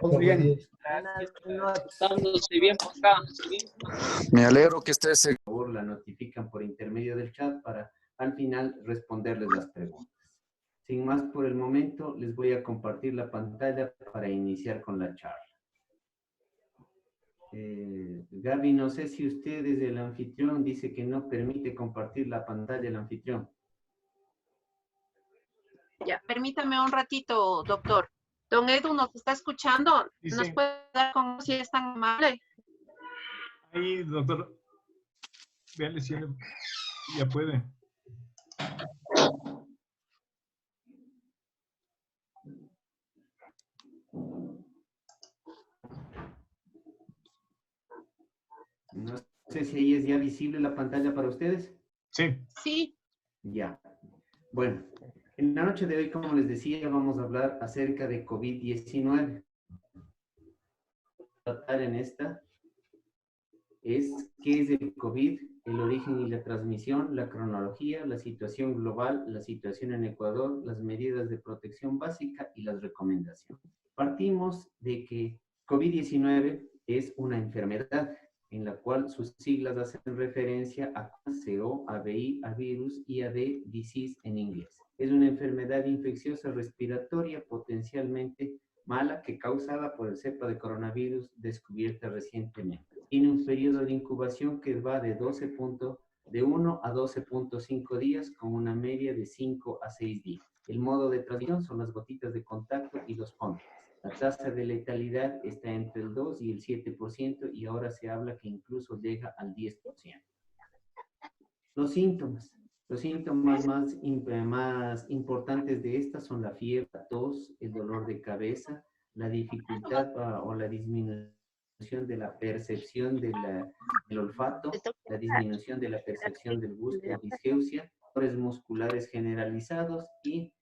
Muy bien. Me alegro que estés. Por favor, la notifican por intermedio del chat para al final responderles las preguntas. Sin más por el momento, les voy a compartir la pantalla para iniciar con la charla. Gaby, no sé si usted desde el anfitrión dice que no permite compartir la pantalla el anfitrión. Ya, permítame un ratito, doctor. Don Edu, ¿nos está escuchando? Sí, ¿Nos sí. puede dar con si es tan amable? Ahí, doctor. Véale si ya puede. No sé si ahí es ya visible la pantalla para ustedes. Sí. Sí. Ya. Bueno, en la noche de hoy, como les decía, vamos a hablar acerca de COVID-19. Tratar en esta es qué es el COVID, el origen y la transmisión, la cronología, la situación global, la situación en Ecuador, las medidas de protección básica y las recomendaciones. Partimos de que COVID-19 es una enfermedad en la cual sus siglas hacen referencia a CO, ABI, a virus y a disease en inglés. Es una enfermedad infecciosa respiratoria potencialmente mala que causada por el cepa de coronavirus descubierta recientemente. Tiene un periodo de incubación que va de 1 a 12.5 días con una media de 5 a 6 días. El modo de transmisión son las gotitas de contacto y los contactos. La tasa de letalidad está entre el 2 y el 7% y ahora se habla que incluso llega al 10%. Los síntomas. Los síntomas más importantes de estas son la fiebre, la tos, el dolor de cabeza, la dificultad o la disminución de la percepción del olfato, la disminución de la percepción del gusto, disgeusia, dolores musculares generalizados y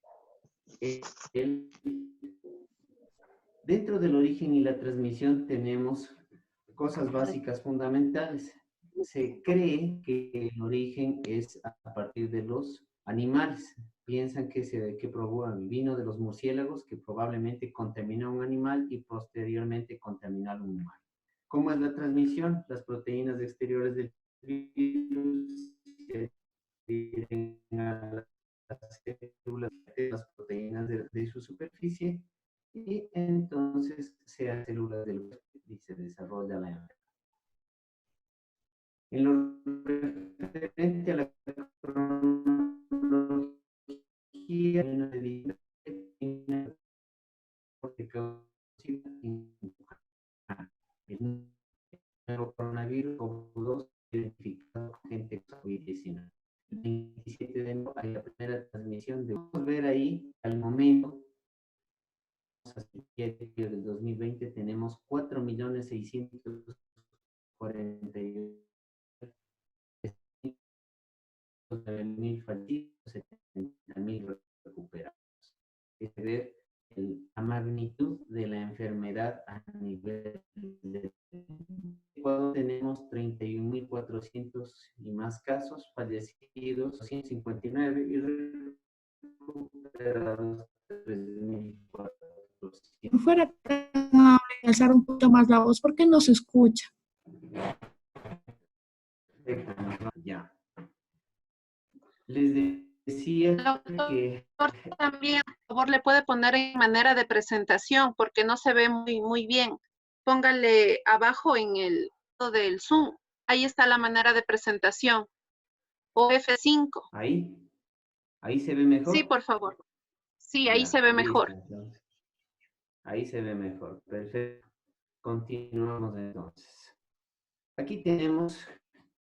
dentro del origen y la transmisión tenemos cosas básicas fundamentales. Se cree que el origen es a partir de los animales. Piensan que vino de los murciélagos, que probablemente contaminó a un animal y posteriormente contaminó al humano. ¿Cómo es la transmisión? Las proteínas exteriores del virus se adhieren a las células, las proteínas de su superficie, y entonces se hacen células del huésped y se desarrolla la enfermedad. En lo referente a la cronología, hay una medida el nuevo coronavirus COVID-2 identificado con gente COVID-19. El 27 de enero hay la primera transmisión de ver ahí al momento del 2020 tenemos 4.648.000 fallecidos, 70.000 recuperados. Es ver la magnitud de la enfermedad a nivel de Ecuador. Tenemos 31.400 y más casos, fallecidos 259 y recuperados 3.400. Si fuera tan amable alzar un poquito más la voz, porque no se escucha. Ya. Les decía que También, por favor, le puede poner en manera de presentación porque no se ve muy bien. Póngale abajo en el del Zoom. Ahí está la manera de presentación. O F5. Ahí se ve mejor. Sí, por favor. Sí, ahí Ya, se ve listo, mejor. entonces. Ahí se ve mejor. Perfecto. Continuamos entonces. Aquí tenemos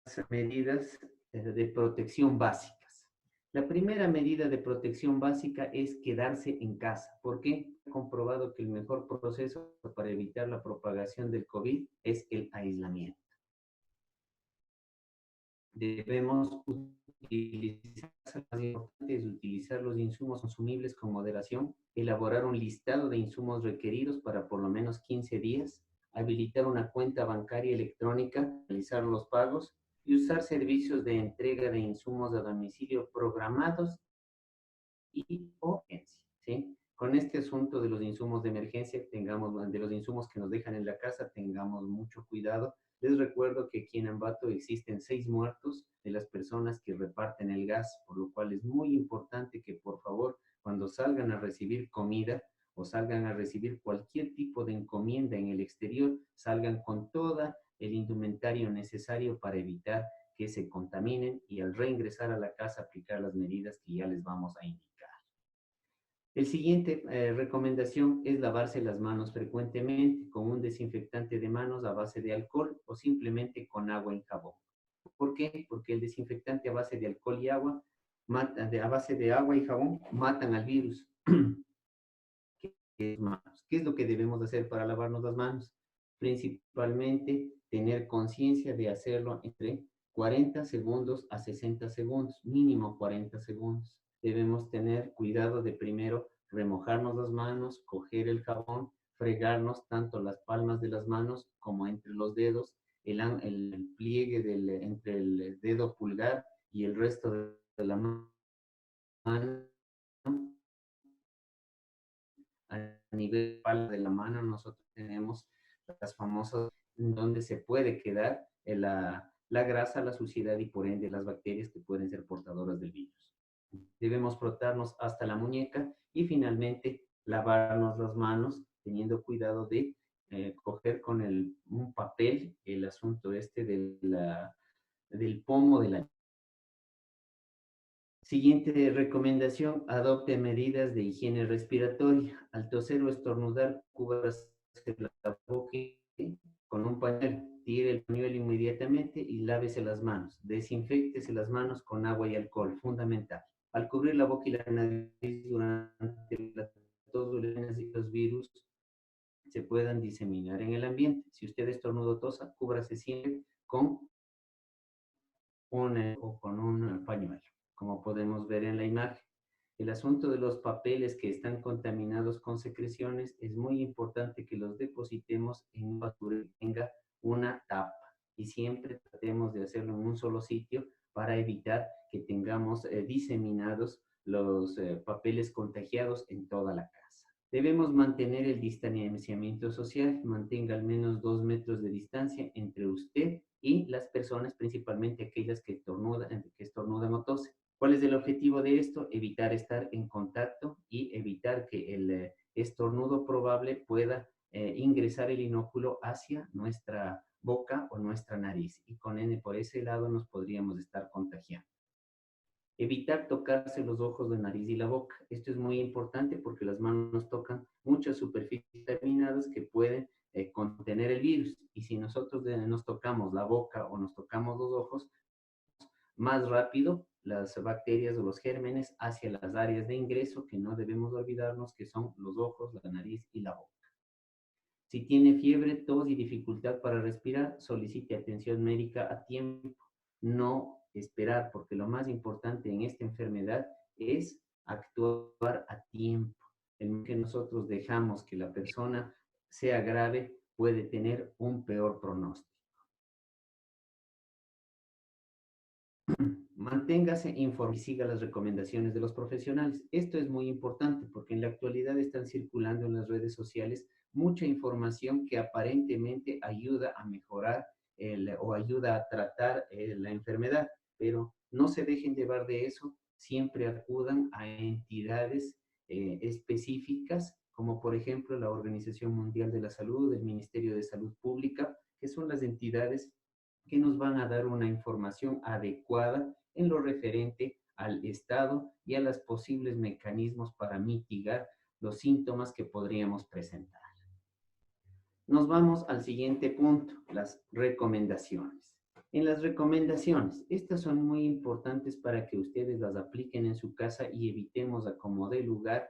las medidas de protección básicas. La primera medida de protección básica es quedarse en casa. ¿Por qué? He comprobado que el mejor proceso para evitar la propagación del COVID es el aislamiento. Debemos utilizar los insumos consumibles con moderación, elaborar un listado de insumos requeridos para por lo menos 15 días, habilitar una cuenta bancaria electrónica, realizar los pagos y usar servicios de entrega de insumos a domicilio programados y o ¿sí? Con este asunto de los insumos de emergencia, de los insumos que nos dejan en la casa, tengamos mucho cuidado. Les recuerdo que aquí en Ambato existen 6 muertos de las personas que reparten el gas, por lo cual es muy importante que por favor, cuando salgan a recibir comida o salgan a recibir cualquier tipo de encomienda en el exterior, salgan con todo el indumentario necesario para evitar que se contaminen y al reingresar a la casa aplicar las medidas que ya les vamos a indicar. El siguiente recomendación es lavarse las manos frecuentemente con un desinfectante de manos a base de alcohol o simplemente con agua en jabón. ¿Por qué? Porque el desinfectante a base de alcohol y agua, a base de agua y jabón, matan al virus. ¿Qué es lo que debemos hacer para lavarnos las manos? Principalmente tener conciencia de hacerlo entre 40 segundos a 60 segundos, mínimo 40 segundos. Debemos tener cuidado de primero remojarnos las manos, coger el jabón, fregarnos tanto las palmas de las manos como entre los dedos, el pliegue entre el dedo pulgar y el resto de la mano. A nivel de la mano nosotros tenemos las famosas donde se puede quedar la grasa, la suciedad y por ende las bacterias que pueden ser portadoras del virus. Debemos frotarnos hasta la muñeca y finalmente lavarnos las manos teniendo cuidado de coger con un papel el asunto del pomo de la. Siguiente recomendación, adopte medidas de higiene respiratoria. Al toser o estornudar, cúbrase la boca con un pañuelo. Tire el pañuelo inmediatamente y lávese las manos. Desinféctese las manos con agua y alcohol, fundamental. Al cubrir la boca y la nariz durante la tos, los virus se puedan diseminar en el ambiente. Si usted estornuda o tosa, cúbrase siempre con un pañuelo, como podemos ver en la imagen. El asunto de los papeles que están contaminados con secreciones es muy importante que los depositemos en un basurero que tenga una tapa y siempre tratemos de hacerlo en un solo sitio para evitar que tengamos diseminados los papeles contagiados en toda la casa. Debemos mantener el distanciamiento social, mantenga al menos 2 metros de distancia entre usted y las personas, principalmente aquellas que estornudan o tosen. ¿Cuál es el objetivo de esto? Evitar estar en contacto y evitar que el estornudo probable pueda ingresar el inóculo hacia nuestra boca o nuestra nariz y por ese lado nos podríamos estar contagiando. Evitar tocarse los ojos, la nariz y la boca. Esto es muy importante porque las manos tocan muchas superficies contaminadas que pueden contener el virus. Y si nosotros nos tocamos la boca o nos tocamos los ojos, más rápido las bacterias o los gérmenes hacia las áreas de ingreso que no debemos olvidarnos que son los ojos, la nariz y la boca. Si tiene fiebre, tos y dificultad para respirar, solicite atención médica a tiempo. No esperar, porque lo más importante en esta enfermedad es actuar a tiempo. En que nosotros dejamos que la persona sea grave, puede tener un peor pronóstico. Manténgase informado y siga las recomendaciones de los profesionales. Esto es muy importante porque en la actualidad están circulando en las redes sociales mucha información que aparentemente ayuda a mejorar o ayuda a tratar la enfermedad, pero no se dejen llevar de eso, siempre acudan a entidades específicas, como por ejemplo la Organización Mundial de la Salud, el Ministerio de Salud Pública, que son las entidades que nos van a dar una información adecuada en lo referente al estado y a los posibles mecanismos para mitigar los síntomas que podríamos presentar. Nos vamos al siguiente punto, las recomendaciones. En las recomendaciones, estas son muy importantes para que ustedes las apliquen en su casa y evitemos a como dé lugar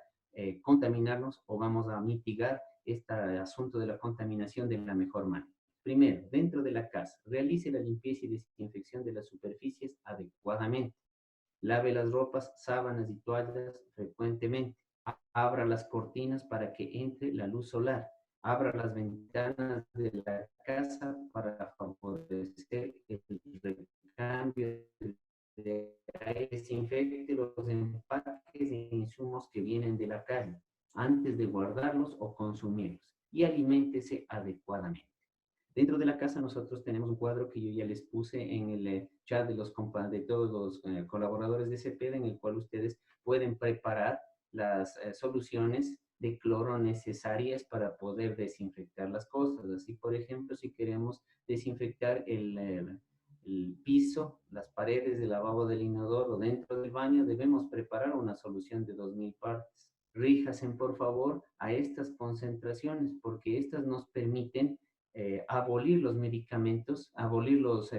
contaminarnos o vamos a mitigar este asunto de la contaminación de la mejor manera. Primero, dentro de la casa, realice la limpieza y desinfección de las superficies adecuadamente. Lave las ropas, sábanas y toallas frecuentemente. Abra las cortinas para que entre la luz solar. Abra las ventanas de la casa para favorecer el recambio de aire. Desinfecte los empaques e insumos que vienen de la calle. antes de guardarlos o consumirlos y aliméntese adecuadamente. Dentro de la casa nosotros tenemos un cuadro que yo ya les puse en el chat de todos los colaboradores de CEPED, en el cual ustedes pueden preparar las soluciones de cloro necesarias para poder desinfectar las cosas. Así, por ejemplo, si queremos desinfectar el piso, las paredes del lavabo del inodoro dentro del baño, debemos preparar una solución de 2000 partes. Ríjasen, por favor, a estas concentraciones, porque estas nos permiten abolir los medicamentos, abolir los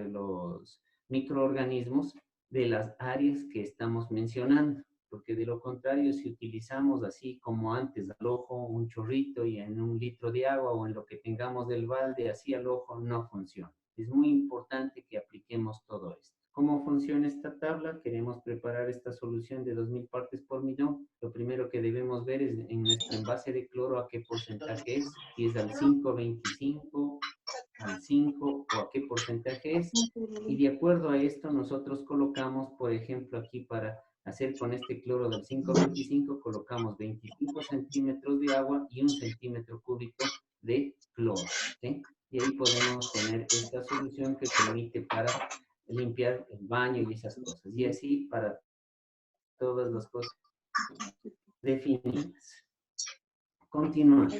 microorganismos de las áreas que estamos mencionando, porque de lo contrario, si utilizamos así como antes al ojo un chorrito y en un litro de agua o en lo que tengamos del balde así al ojo, no funciona. Es muy importante que apliquemos todo esto. ¿Cómo funciona esta tabla? Queremos preparar esta solución de 2000 partes por millón. Lo primero que debemos ver es en nuestro envase de cloro a qué porcentaje es, si es al 5,25, al 5 o a qué porcentaje es. Y de acuerdo a esto nosotros colocamos, por ejemplo, aquí para hacer con este cloro del 5,25, colocamos 25 centímetros de agua y 1 centímetro cúbico de cloro, ¿sí? Y ahí podemos tener esta solución que permite para limpiar el baño y esas cosas. Y así para todas las cosas definidas. Continuamos.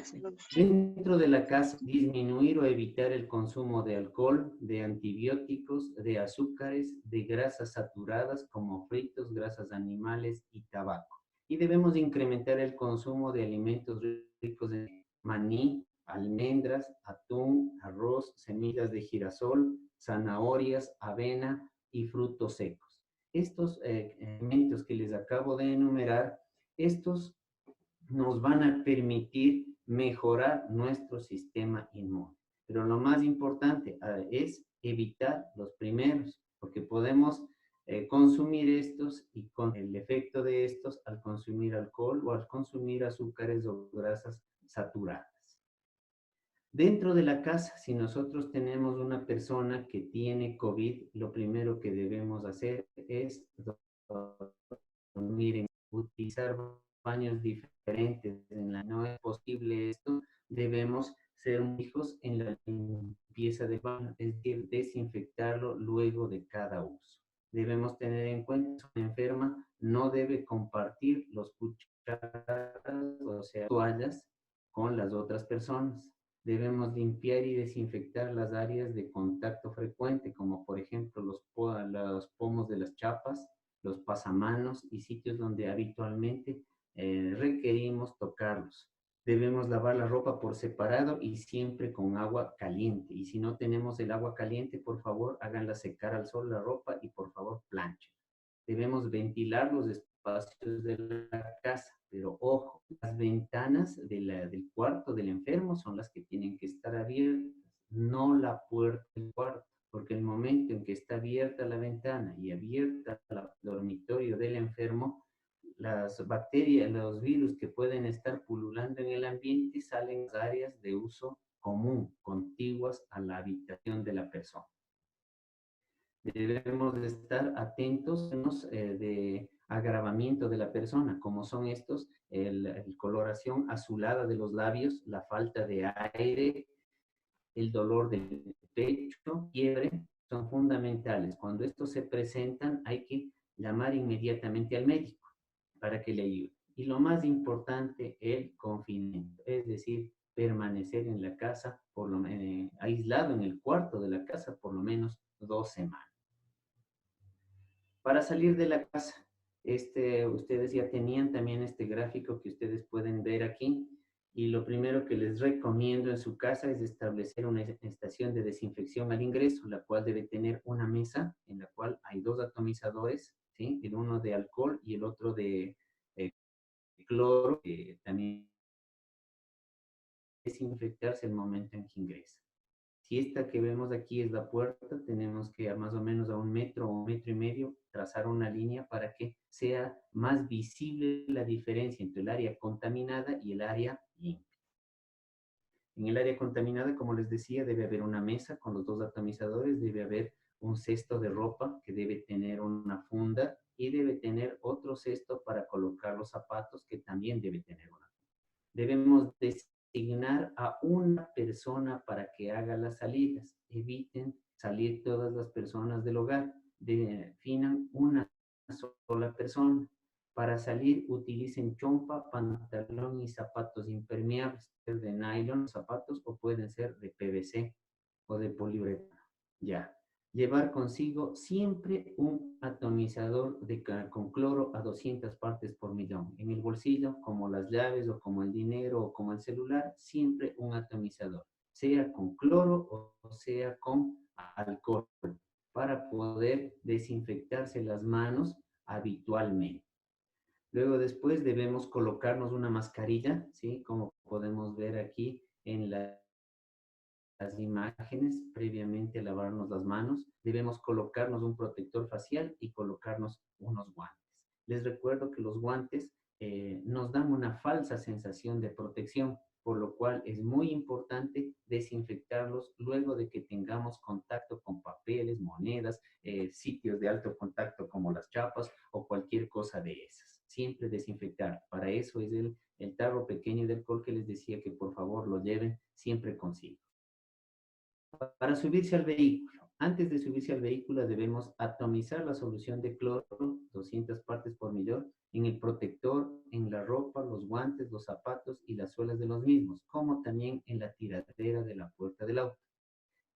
Dentro de la casa, disminuir o evitar el consumo de alcohol, de antibióticos, de azúcares, de grasas saturadas como fritos, grasas animales y tabaco. Y debemos incrementar el consumo de alimentos ricos en maní, almendras, atún, arroz, semillas de girasol, zanahorias, avena y frutos secos. Estos alimentos que les acabo de enumerar, estos nos van a permitir mejorar nuestro sistema inmune. Pero lo más importante es evitar los primeros, porque podemos consumir estos y con el efecto de estos al consumir alcohol o al consumir azúcares o grasas saturadas. Dentro de la casa, si nosotros tenemos una persona que tiene COVID, lo primero que debemos hacer es dormir, utilizar baños diferentes. No es posible esto, debemos ser fijos en la limpieza del baño, es decir, desinfectarlo luego de cada uso. Debemos tener en cuenta que una enferma no debe compartir los cucharas, o sea, toallas, con las otras personas. Debemos limpiar y desinfectar las áreas de contacto frecuente, como por ejemplo los pomos de las chapas, los pasamanos y sitios donde habitualmente requerimos tocarlos. Debemos lavar la ropa por separado y siempre con agua caliente. Y si no tenemos el agua caliente, por favor, háganla secar al sol la ropa y por favor planchen. Debemos ventilar los espacios de la casa, pero ojo, las ventanas del cuarto del enfermo son las que tienen que estar abiertas, no la puerta del cuarto, porque el momento en que está abierta la ventana y abierta el dormitorio del enfermo, las bacterias, los virus que pueden estar pululando en el ambiente salen en las áreas de uso común, contiguas a la habitación de la persona. Debemos de estar atentos de agravamiento de la persona, como son estos, la coloración azulada de los labios, la falta de aire, el dolor del pecho, fiebre, son fundamentales. Cuando estos se presentan, hay que llamar inmediatamente al médico para que le ayude. Y lo más importante, el confinamiento, es decir, permanecer en la casa, aislado en el cuarto de la casa por lo menos 2 semanas. Para salir de la casa, ustedes ya tenían también este gráfico que ustedes pueden ver aquí, y lo primero que les recomiendo en su casa es establecer una estación de desinfección al ingreso, la cual debe tener una mesa en la cual hay 2 atomizadores, ¿sí? El uno de alcohol y el otro de cloro, que también desinfectarse el momento en que ingresa. Si esta que vemos aquí es la puerta, tenemos que más o menos a 1 metro o 1,5 metros trazar una línea para que sea más visible la diferencia entre el área contaminada y el área limpia. En el área contaminada, como les decía, debe haber una mesa con los 2 atomizadores, debe haber un cesto de ropa que debe tener una funda y debe tener otro cesto para colocar los zapatos que también debe tener una funda. Debemos designar a una persona para que haga las salidas. Eviten salir todas las personas del hogar. Definan una sola persona. Para salir, utilicen chompa, pantalón y zapatos impermeables, de nylon, zapatos, o pueden ser de PVC o de poliuretano. Ya. Llevar consigo siempre un atomizador con cloro a 200 partes por millón. En el bolsillo, como las llaves o como el dinero o como el celular, siempre un atomizador, sea con cloro o sea con alcohol, para poder desinfectarse las manos habitualmente. Luego después debemos colocarnos una mascarilla, ¿sí? Como podemos ver aquí en las imágenes, previamente a lavarnos las manos, debemos colocarnos un protector facial y colocarnos unos guantes. Les recuerdo que los guantes nos dan una falsa sensación de protección, por lo cual es muy importante desinfectarlos luego de que tengamos contacto con papeles, monedas, sitios de alto contacto como las chapas o cualquier cosa de esas. Siempre desinfectar. Para eso es el tarro pequeño de alcohol que les decía que por favor lo lleven siempre consigo. Para subirse al vehículo. Antes de subirse al vehículo debemos atomizar la solución de cloro, 200 partes por millón, en el protector, en la ropa, los guantes, los zapatos y las suelas de los mismos, como también en la tiradera de la puerta del auto.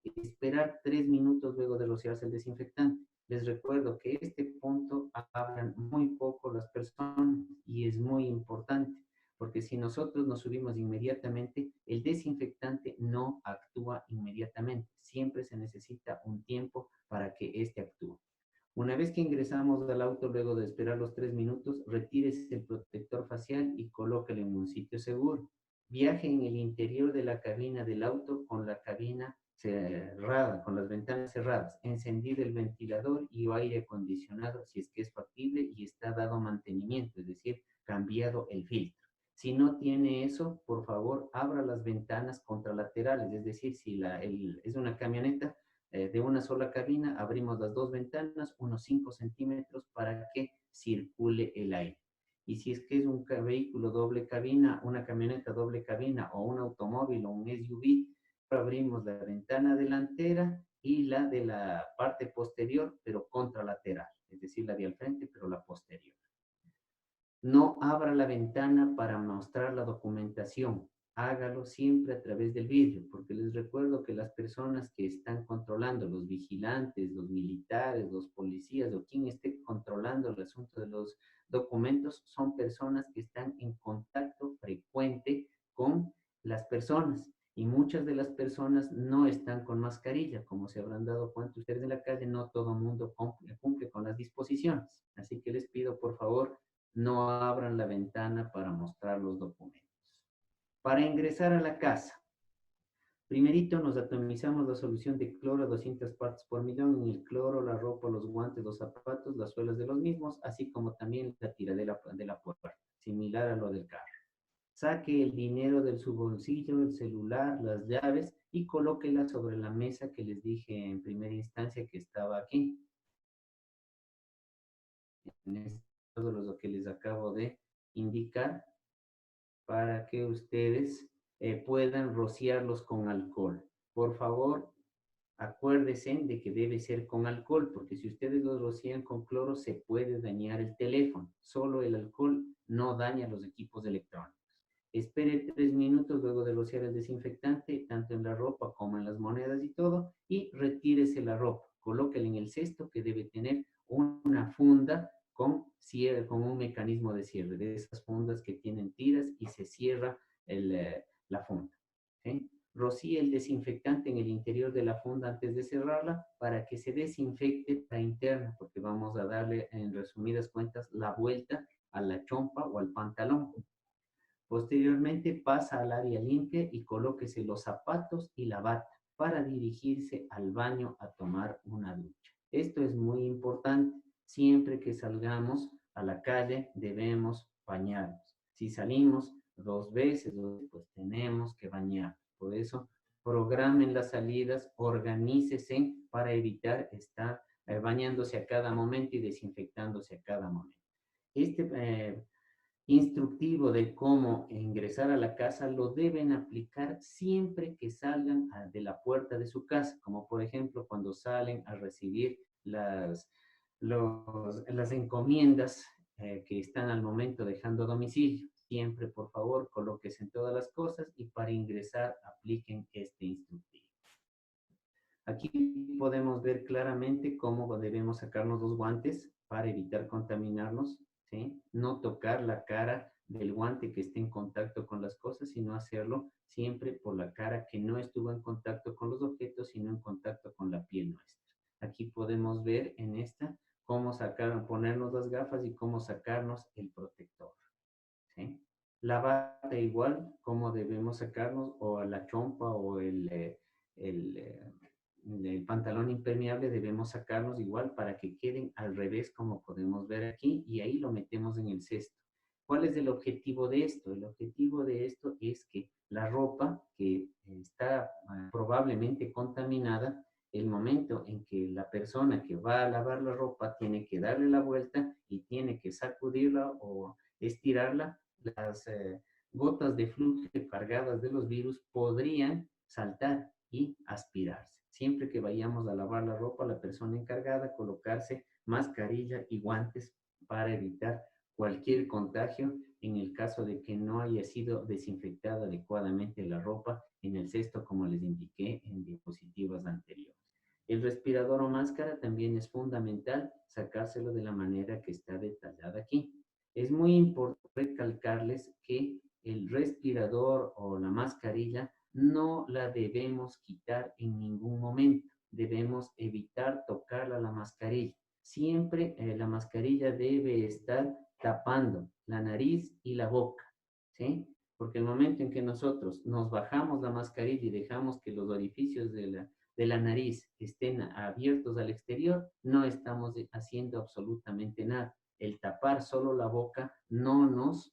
Esperar 3 minutos luego de rociarse el desinfectante. Les recuerdo que este punto hablan muy poco las personas y es muy importante, porque si nosotros nos subimos inmediatamente, el desinfectante no actúa inmediatamente. Siempre se necesita un tiempo para que este actúe. Una vez que ingresamos al auto, luego de esperar los 3 minutos, retírese el protector facial y colóquelo en un sitio seguro. Viaje en el interior de la cabina del auto con la cabina cerrada, con las ventanas cerradas, encendido el ventilador y aire acondicionado si es que es factible y está dado mantenimiento, es decir, cambiado el filtro. Si no tiene eso, por favor, abra las ventanas contralaterales, es decir, si es una camioneta de una sola cabina, abrimos las dos ventanas, unos 5 centímetros para que circule el aire. Y si es que es un vehículo doble cabina, una camioneta doble cabina o un automóvil o un SUV, abrimos la ventana delantera y la de la parte posterior, pero contralateral, es decir, la de al frente, pero la posterior. No abra la ventana para mostrar la documentación. Hágalo siempre a través del vidrio, porque les recuerdo que las personas que están controlando, los vigilantes, los militares, los policías o quien esté controlando el asunto de los documentos, son personas que están en contacto frecuente con las personas. Y muchas de las personas no están con mascarilla, como se habrán dado cuenta ustedes en la calle, no todo el mundo cumple con las disposiciones. Así que les pido, por favor, no abran la ventana para mostrar los documentos. Para ingresar a la casa, primerito nos atomizamos la solución de cloro a 200 partes por millón en el cloro, la ropa, los guantes, los zapatos, las suelas de los mismos, así como también la tiradera de la puerta, similar a lo del carro. Saque el dinero de su bolsillo, el celular, las llaves y colóquela sobre la mesa que les dije en primera instancia que estaba aquí. En todo lo que les acabo de indicar para que ustedes puedan rociarlos con alcohol. Por favor, acuérdense de que debe ser con alcohol, porque si ustedes los rocían con cloro se puede dañar el teléfono. Solo el alcohol no daña los equipos electrónicos. Espere 3 minutos luego de rociar el desinfectante, tanto en la ropa como en las monedas y todo, y retírese la ropa. Colóquela en el cesto que debe tener una funda con cierre, con un mecanismo de cierre, de esas fundas que tienen tiras y se cierra la funda. ¿Sí? Rocíe el desinfectante en el interior de la funda antes de cerrarla para que se desinfecte la interna, porque vamos a darle, en resumidas cuentas, la vuelta a la chompa o al pantalón. Posteriormente pasa al área limpia y colóquese los zapatos y la bata para dirigirse al baño a tomar una ducha. Esto es muy importante. Siempre que salgamos a la calle debemos bañarnos. Si salimos 2 veces, pues tenemos que bañar. Por eso, programen las salidas, organícese para evitar estar bañándose a cada momento y desinfectándose a cada momento. instructivo de cómo ingresar a la casa lo deben aplicar siempre que salgan de la puerta de su casa, como por ejemplo cuando salen a recibir las encomiendas que están al momento dejando domicilio. Siempre, por favor, colóquense en todas las cosas y para ingresar apliquen este instructivo. Aquí podemos ver claramente cómo debemos sacarnos los guantes para evitar contaminarnos, ¿sí? No tocar la cara del guante que esté en contacto con las cosas, sino hacerlo siempre por la cara que no estuvo en contacto con los objetos, sino en contacto con la piel nuestra. Aquí podemos ver en esta cómo ponernos las gafas y cómo sacarnos el protector, ¿sí? La bata igual, cómo debemos sacarnos, o la chompa o el pantalón impermeable debemos sacarnos igual para que queden al revés como podemos ver aquí y ahí lo metemos en el cesto. ¿Cuál es el objetivo de esto? El objetivo de esto es que la ropa que está probablemente contaminada, el momento en que la persona que va a lavar la ropa tiene que darle la vuelta y tiene que sacudirla o estirarla, las gotas de flujo cargadas de los virus podrían saltar y aspirarse. Siempre que vayamos a lavar la ropa, la persona encargada colocarse mascarilla y guantes para evitar cualquier contagio en el caso de que no haya sido desinfectada adecuadamente la ropa en el cesto, como les indiqué en diapositivas anteriores. El respirador o máscara también es fundamental sacárselo de la manera que está detallada aquí. Es muy importante recalcarles que el respirador o la mascarilla no la debemos quitar en ningún momento. Debemos evitar tocarla la mascarilla. Siempre la mascarilla debe estar tapando la nariz y la boca, ¿sí? Porque el momento en que nosotros nos bajamos la mascarilla y dejamos que los orificios de la nariz estén abiertos al exterior, no estamos haciendo absolutamente nada. El tapar solo la boca no nos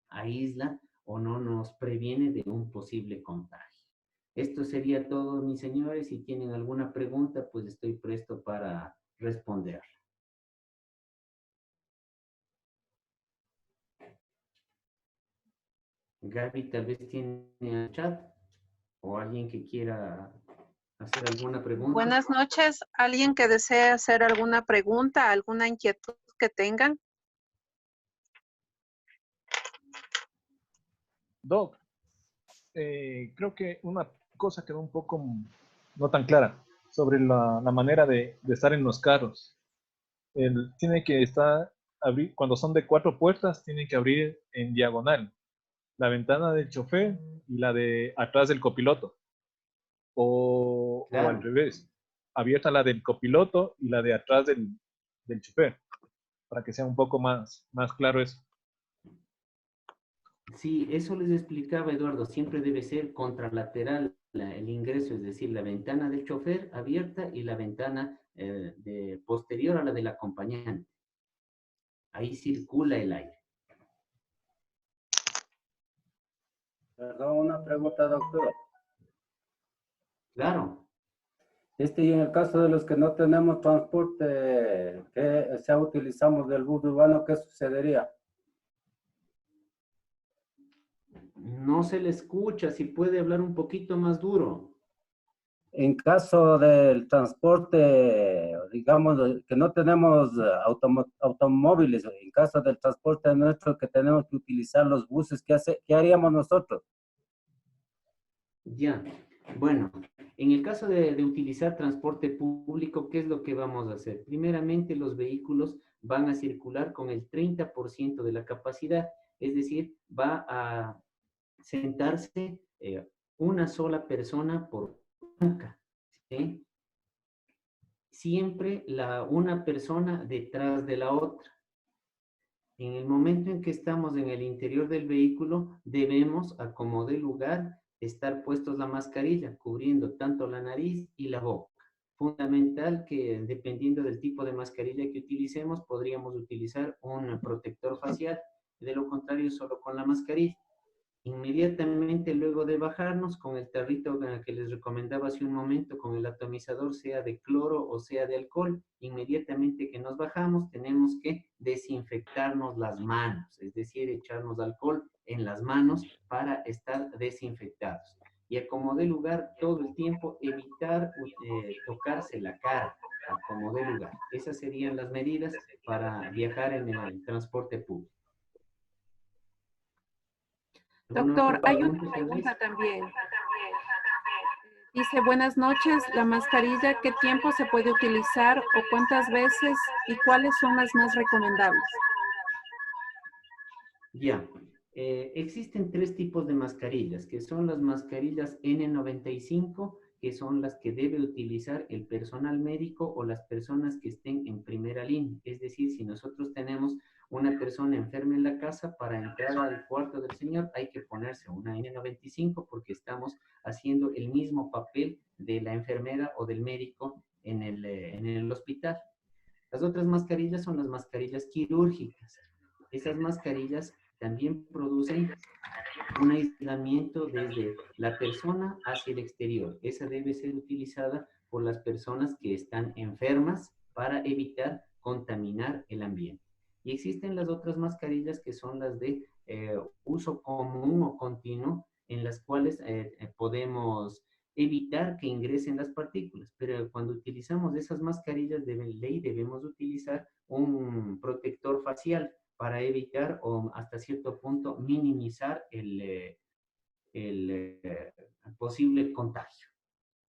aísla o no nos previene de un posible contagio. Esto sería todo, mis señores. Si tienen alguna pregunta, pues estoy presto para responder. Gaby tal vez tiene el chat o alguien que quiera hacer alguna pregunta. Buenas noches. ¿Alguien que desee hacer alguna pregunta, alguna inquietud que tengan? Doc, creo que una cosa quedó un poco no tan clara sobre la manera de estar en los carros. Tiene que estar, cuando son de 4 puertas, tiene que abrir en diagonal la ventana del chofer y la de atrás del copiloto. Claro. O al revés, abierta la del copiloto y la de atrás del chofer, para que sea un poco más claro eso. Sí, eso les explicaba Eduardo, siempre debe ser contralateral el ingreso, es decir, la ventana del chofer abierta y la ventana posterior a la del acompañante. Ahí circula el aire. Perdón, una pregunta, doctor. Claro. Y en el caso de los que no tenemos transporte, que sea utilizamos del bus urbano, ¿qué sucedería? No se le escucha, si puede hablar un poquito más duro. En caso del transporte, digamos, que no tenemos automóviles, en caso del transporte nuestro que tenemos que utilizar los buses, ¿qué haríamos nosotros? Ya, bueno, en el caso de utilizar transporte público, ¿qué es lo que vamos a hacer? Primeramente, los vehículos van a circular con el 30% de la capacidad, es decir, va a sentarse una sola persona por banca, ¿sí? Siempre una persona detrás de la otra. En el momento en que estamos en el interior del vehículo, debemos, a como de lugar, estar puestos la mascarilla, cubriendo tanto la nariz y la boca. Fundamental que, dependiendo del tipo de mascarilla que utilicemos, podríamos utilizar un protector facial. De lo contrario, solo con la mascarilla. Inmediatamente luego de bajarnos con el tarrito que les recomendaba hace un momento, con el atomizador, sea de cloro o sea de alcohol, inmediatamente que nos bajamos tenemos que desinfectarnos las manos, es decir, echarnos alcohol en las manos para estar desinfectados. Y a como dé lugar, todo el tiempo evitar tocarse la cara, a como dé lugar. Esas serían las medidas para viajar en el transporte público. Doctor, hay una pregunta también. Dice, buenas noches, la mascarilla, ¿qué tiempo se puede utilizar o cuántas veces y cuáles son las más recomendables? Ya, existen tres tipos de mascarillas, que son las mascarillas N95, que son las que debe utilizar el personal médico o las personas que estén en primera línea. Es decir, si nosotros tenemos una persona enferma en la casa, para entrar al cuarto del señor hay que ponerse una N95 porque estamos haciendo el mismo papel de la enfermera o del médico en el hospital. Las otras mascarillas son las mascarillas quirúrgicas. Esas mascarillas también producen un aislamiento desde la persona hacia el exterior. Esa debe ser utilizada por las personas que están enfermas para evitar contaminar el ambiente. Y existen las otras mascarillas que son las de uso común o continuo, en las cuales podemos evitar que ingresen las partículas. Pero cuando utilizamos esas mascarillas de ley debemos utilizar un protector facial para evitar o hasta cierto punto minimizar el posible contagio.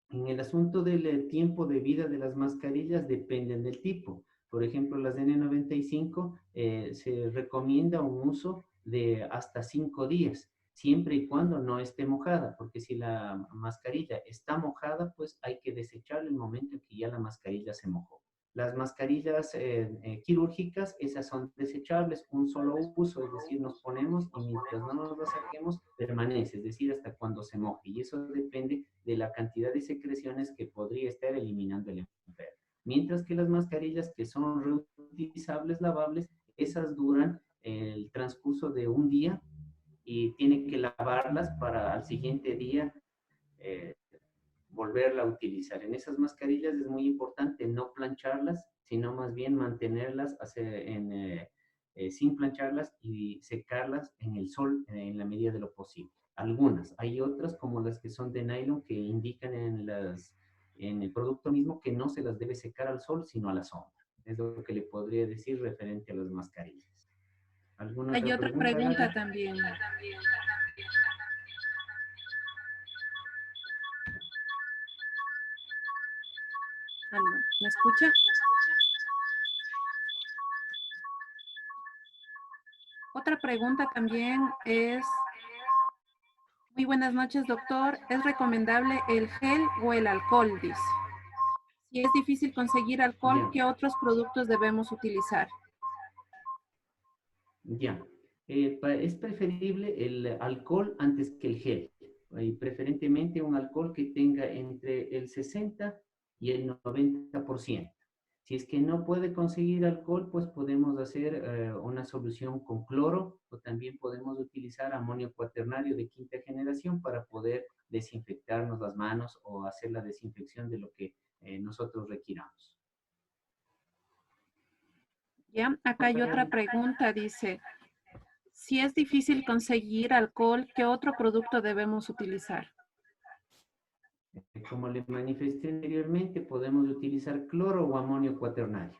En el asunto del tiempo de vida de las mascarillas dependen del tipo. Por ejemplo, las N95 se recomienda un uso de hasta 5 días, siempre y cuando no esté mojada, porque si la mascarilla está mojada, pues hay que desecharla en el momento en que ya la mascarilla se mojó. Las mascarillas quirúrgicas, esas son desechables, un solo uso, es decir, nos ponemos y mientras no nos la saquemos, permanece, es decir, hasta cuando se moje. Y eso depende de la cantidad de secreciones que podría estar eliminando el enfermo. Mientras que las mascarillas que son reutilizables, lavables, esas duran el transcurso de un día y tienen que lavarlas para al siguiente día volverla a utilizar. En esas mascarillas es muy importante no plancharlas, sino más bien mantenerlas sin plancharlas y secarlas en el sol en la medida de lo posible. Algunas, hay otras como las que son de nylon que indican en el producto mismo que no se las debe secar al sol, sino a la sombra. Es lo que le podría decir referente a las mascarillas. ¿Alguna Hay otra pregunta también. ¿Me escucha? Otra pregunta también es, muy buenas noches, doctor. ¿Es recomendable el gel o el alcohol? Dice. Si es difícil conseguir alcohol, ¿qué otros productos debemos utilizar? Ya. Es preferible el alcohol antes que el gel. Y preferentemente un alcohol que tenga entre el 60 y el 90%. Si es que no puede conseguir alcohol, pues podemos hacer una solución con cloro o también podemos utilizar amonio cuaternario de quinta generación para poder desinfectarnos las manos o hacer la desinfección de lo que nosotros requiramos. Ya, acá hay otra pregunta, dice, si es difícil conseguir alcohol, ¿qué otro producto debemos utilizar? Como les manifesté anteriormente, podemos utilizar cloro o amonio cuaternario.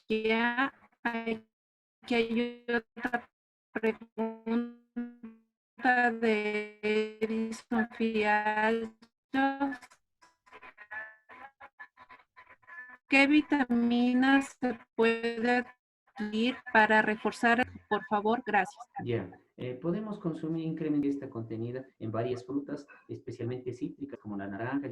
Ya, aquí hay otra pregunta de Edison Fiallos. ¿Qué vitaminas se puede adquirir para reforzar? Por favor, gracias. Ya, podemos consumir incrementar esta contenida en varias frutas, especialmente cítricas como la naranja,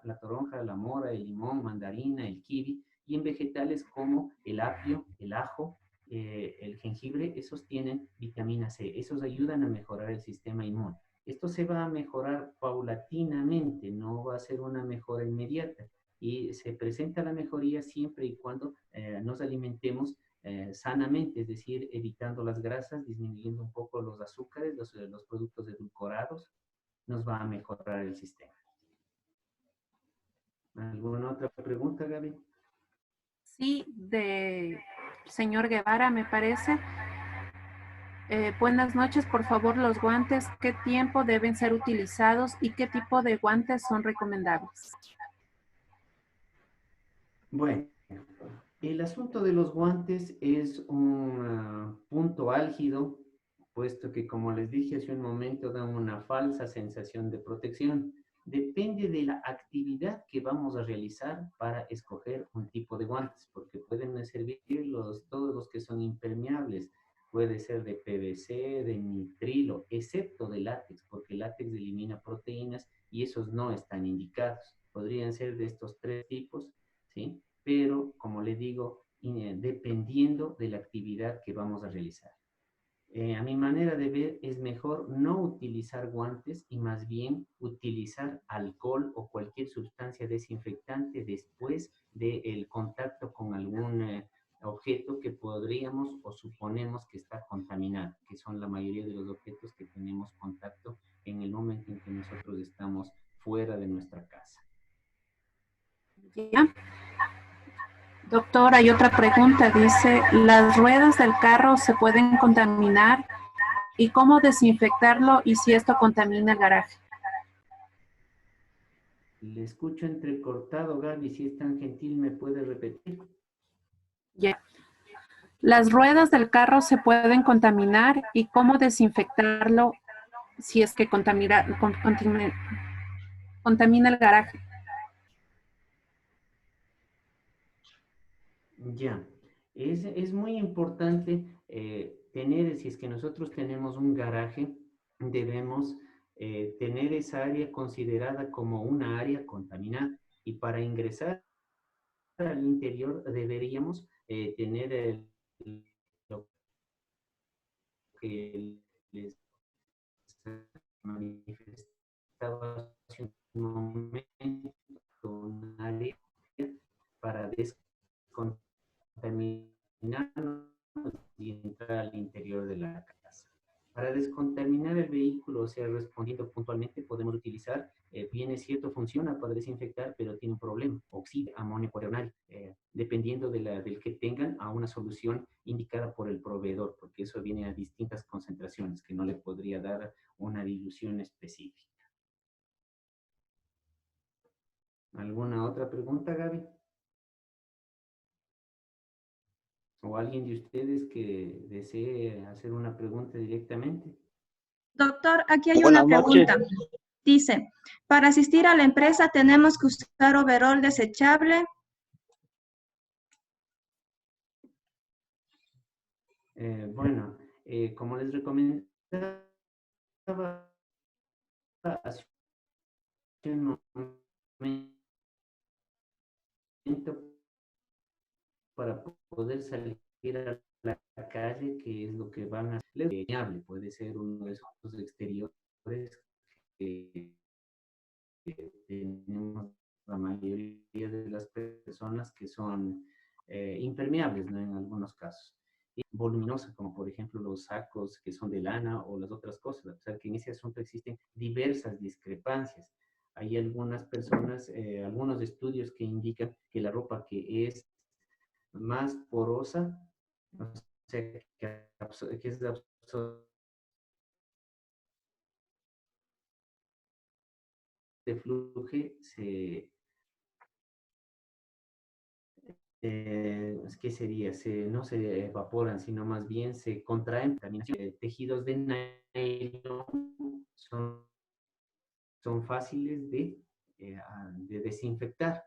la toronja, la mora, el limón, mandarina, el kiwi, y en vegetales como el apio, el ajo, el jengibre. Esos tienen vitamina C, esos ayudan a mejorar el sistema inmune. Esto se va a mejorar paulatinamente, no va a ser una mejora inmediata. Y se presenta la mejoría siempre y cuando nos alimentemos sanamente, es decir, evitando las grasas, disminuyendo un poco los azúcares, los productos edulcorados, nos va a mejorar el sistema. ¿Alguna otra pregunta, Gaby? Sí, de señor Guevara, me parece. Buenas noches, por favor, los guantes, ¿qué tiempo deben ser utilizados y qué tipo de guantes son recomendables? Bueno, el asunto de los guantes es un punto álgido, puesto que, como les dije hace un momento, dan una falsa sensación de protección. Depende de la actividad que vamos a realizar para escoger un tipo de guantes, porque pueden servir todos los que son impermeables. Puede ser de PVC, de nitrilo, excepto de látex, porque el látex elimina proteínas y esos no están indicados. Podrían ser de estos tres tipos, ¿sí? Pero, como le digo, dependiendo de la actividad que vamos a realizar. A mi manera de ver, es mejor no utilizar guantes y más bien utilizar alcohol o cualquier sustancia desinfectante después del contacto con algún objeto que podríamos o suponemos que está contaminado, que son la mayoría de los objetos que tenemos contacto en el momento en que nosotros estamos fuera de nuestra casa. ¿Ya? Doctor, hay otra pregunta. Dice, ¿las ruedas del carro se pueden contaminar? ¿Y cómo desinfectarlo y si esto contamina el garaje? Le escucho entrecortado, Gaby. Si es tan gentil, ¿me puede repetir? Ya. ¿Las ruedas del carro se pueden contaminar? ¿Y cómo desinfectarlo si es que contamina el garaje? Ya, es muy importante tener, si es que nosotros tenemos un garaje, debemos tener esa área considerada como una área contaminada. Y para ingresar al interior deberíamos tener lo que les manifestaba hace un momento, un área para descontaminarnos y entrar al interior de la casa. Para descontaminar el vehículo, o sea, respondiendo puntualmente, podemos utilizar, bien es cierto, funciona para desinfectar, pero tiene un problema, oxida amonio cuaternario, dependiendo del que tengan, a una solución indicada por el proveedor, porque eso viene a distintas concentraciones, que no le podría dar una dilución específica. ¿Alguna otra pregunta, Gaby? ¿O alguien de ustedes que desee hacer una pregunta directamente? Doctor, aquí hay una pregunta. Dice, para asistir a la empresa tenemos que usar overol desechable. Bueno, como les recomendaba hace un momento, para poder salir a la calle, que es lo que van a hacer, puede ser uno de esos exteriores que tenemos la mayoría de las personas que son impermeables, ¿no? En algunos casos. Y voluminosa, como por ejemplo los sacos que son de lana o las otras cosas. O sea, que en ese asunto existen diversas discrepancias. Hay algunas personas, algunos estudios que indican que la ropa que es más porosa, o sea, que es de fluje, ¿qué sería? No se evaporan, sino más bien se contraen. Tejidos de nylon son fáciles de desinfectar.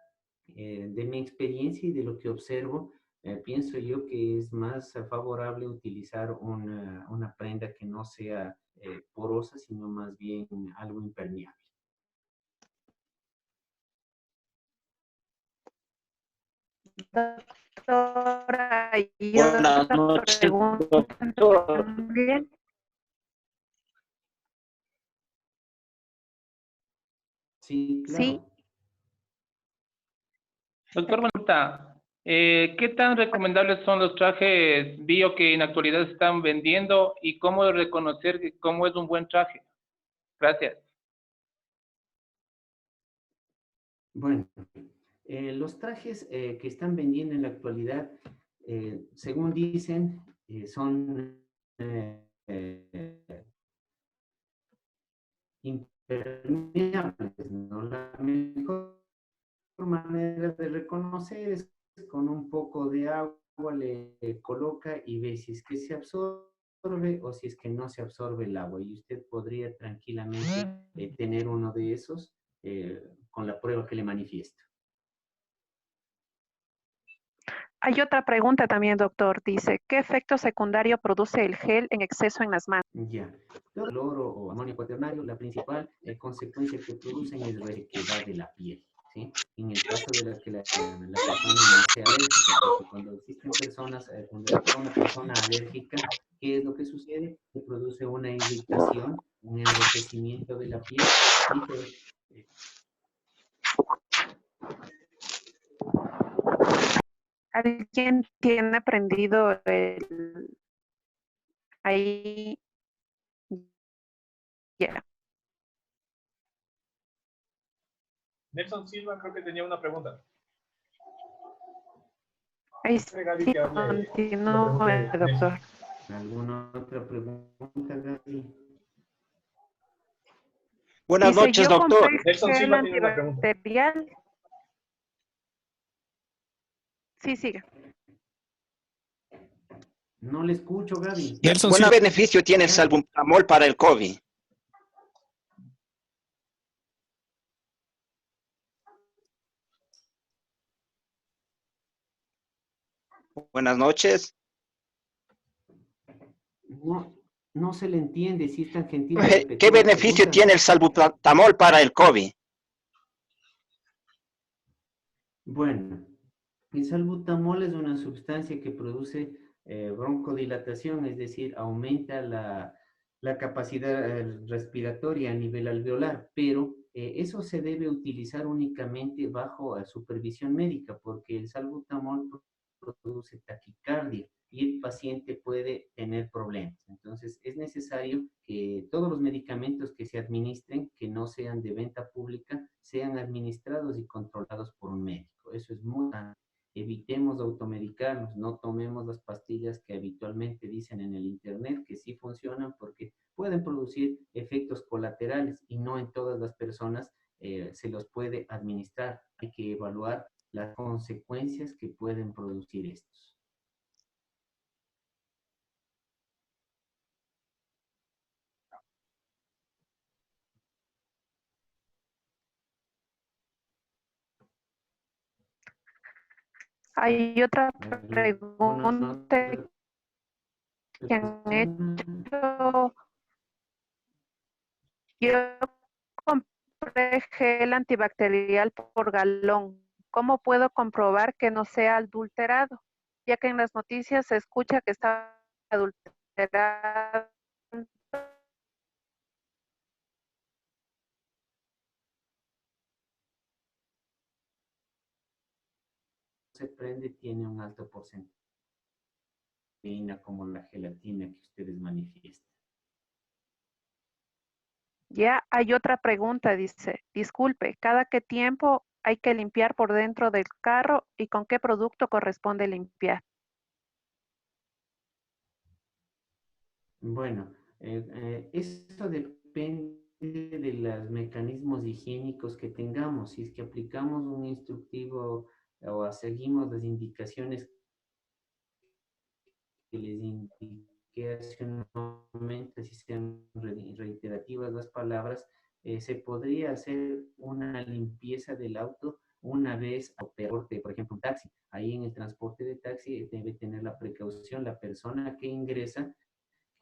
De mi experiencia y de lo que observo, pienso yo que es más favorable utilizar una prenda que no sea porosa, sino más bien algo impermeable. Doctora, y Buenas otra noches, pregunta doctor. también. Sí, Sí, claro. Doctor, pregunta. ¿Qué tan recomendables son los trajes bio que en la actualidad se están vendiendo y cómo reconocer cómo es un buen traje? Gracias. Bueno, los trajes que están vendiendo en la actualidad, según dicen, son impermeables, ¿no? La mejor manera de reconocer es con un poco de agua, le coloca y ve si es que se absorbe o si es que no se absorbe el agua. Y usted podría tranquilamente tener uno de esos con la prueba que le manifiesto. Hay otra pregunta también, doctor. Dice, ¿qué efecto secundario produce el gel en exceso en las manos? Ya. Todo el cloro o amonio cuaternario, la principal consecuencia que producen es resequedad de la piel, ¿sí? En el caso de la que la persona no sea alérgica, porque cuando existen personas, cuando está una persona alérgica, ¿qué es lo que sucede? Se produce una irritación, un enrojecimiento de la piel y ¿Alguien tiene prendido el... ahí? Ya. Nelson Silva creo que tenía una pregunta. Ahí sí, Gaby, que hable continúe, la pregunta de doctor. ¿Alguna otra pregunta, Gaby? Buenas Dice, noches, yo doctor. compré Nelson gel Silva tiene una pregunta. antibacterial. Sí, siga. No le escucho, Gaby. ¿Buen beneficio tiene el salbutamol para el COVID? Buenas noches. No se le entiende, si es tan gentil de ¿Qué repetir la beneficio pregunta. tiene el salbutamol para el COVID? Bueno, el salbutamol es una sustancia que produce broncodilatación, es decir, aumenta la capacidad respiratoria a nivel alveolar, pero eso se debe utilizar únicamente bajo supervisión médica, porque el salbutamol produce taquicardia y el paciente puede tener problemas. Entonces, es necesario que todos los medicamentos que se administren, que no sean de venta pública, sean administrados y controlados por un médico. Eso es muy importante. Evitemos automedicarnos, no tomemos las pastillas que habitualmente dicen en el internet que sí funcionan porque pueden producir efectos colaterales y no en todas las personas se los puede administrar. Hay que evaluar las consecuencias que pueden producir estos. Hay otra pregunta que han hecho. Yo compré gel antibacterial por galón. ¿Cómo puedo comprobar que no sea adulterado? Ya que en las noticias se escucha que está adulterado. Se prende tiene un alto porcentaje como la gelatina que ustedes manifiestan. Ya hay otra pregunta, dice, disculpe, ¿cada qué tiempo hay que limpiar por dentro del carro y con qué producto corresponde limpiar? Bueno, eso depende de los mecanismos higiénicos que tengamos. Si es que aplicamos un instructivo o seguimos las indicaciones que les indiqué hace un momento, si sean reiterativas las palabras, se podría hacer una limpieza del auto una vez a transporte, por ejemplo, un taxi. Ahí en el transporte de taxi debe tener la precaución la persona que ingresa,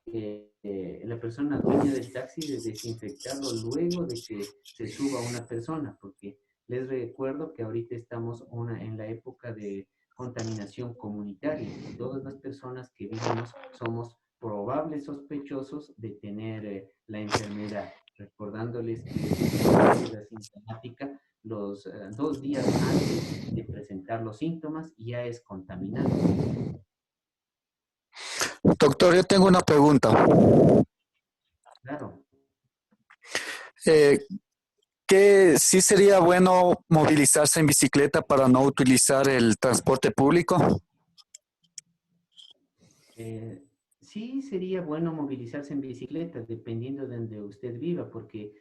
la persona dueña del taxi, de desinfectarlo luego de que se suba una persona, porque les recuerdo que ahorita estamos en la época de contaminación comunitaria. Todas las personas que vivimos somos probables sospechosos de tener la enfermedad. recordándoles que la asintomática los 2 días antes de presentar los síntomas ya es contaminante. Doctor, yo tengo una pregunta. Claro. ¿Que sí sería bueno movilizarse en bicicleta para no utilizar el transporte público? Sí sería bueno movilizarse en bicicleta, dependiendo de donde usted viva, porque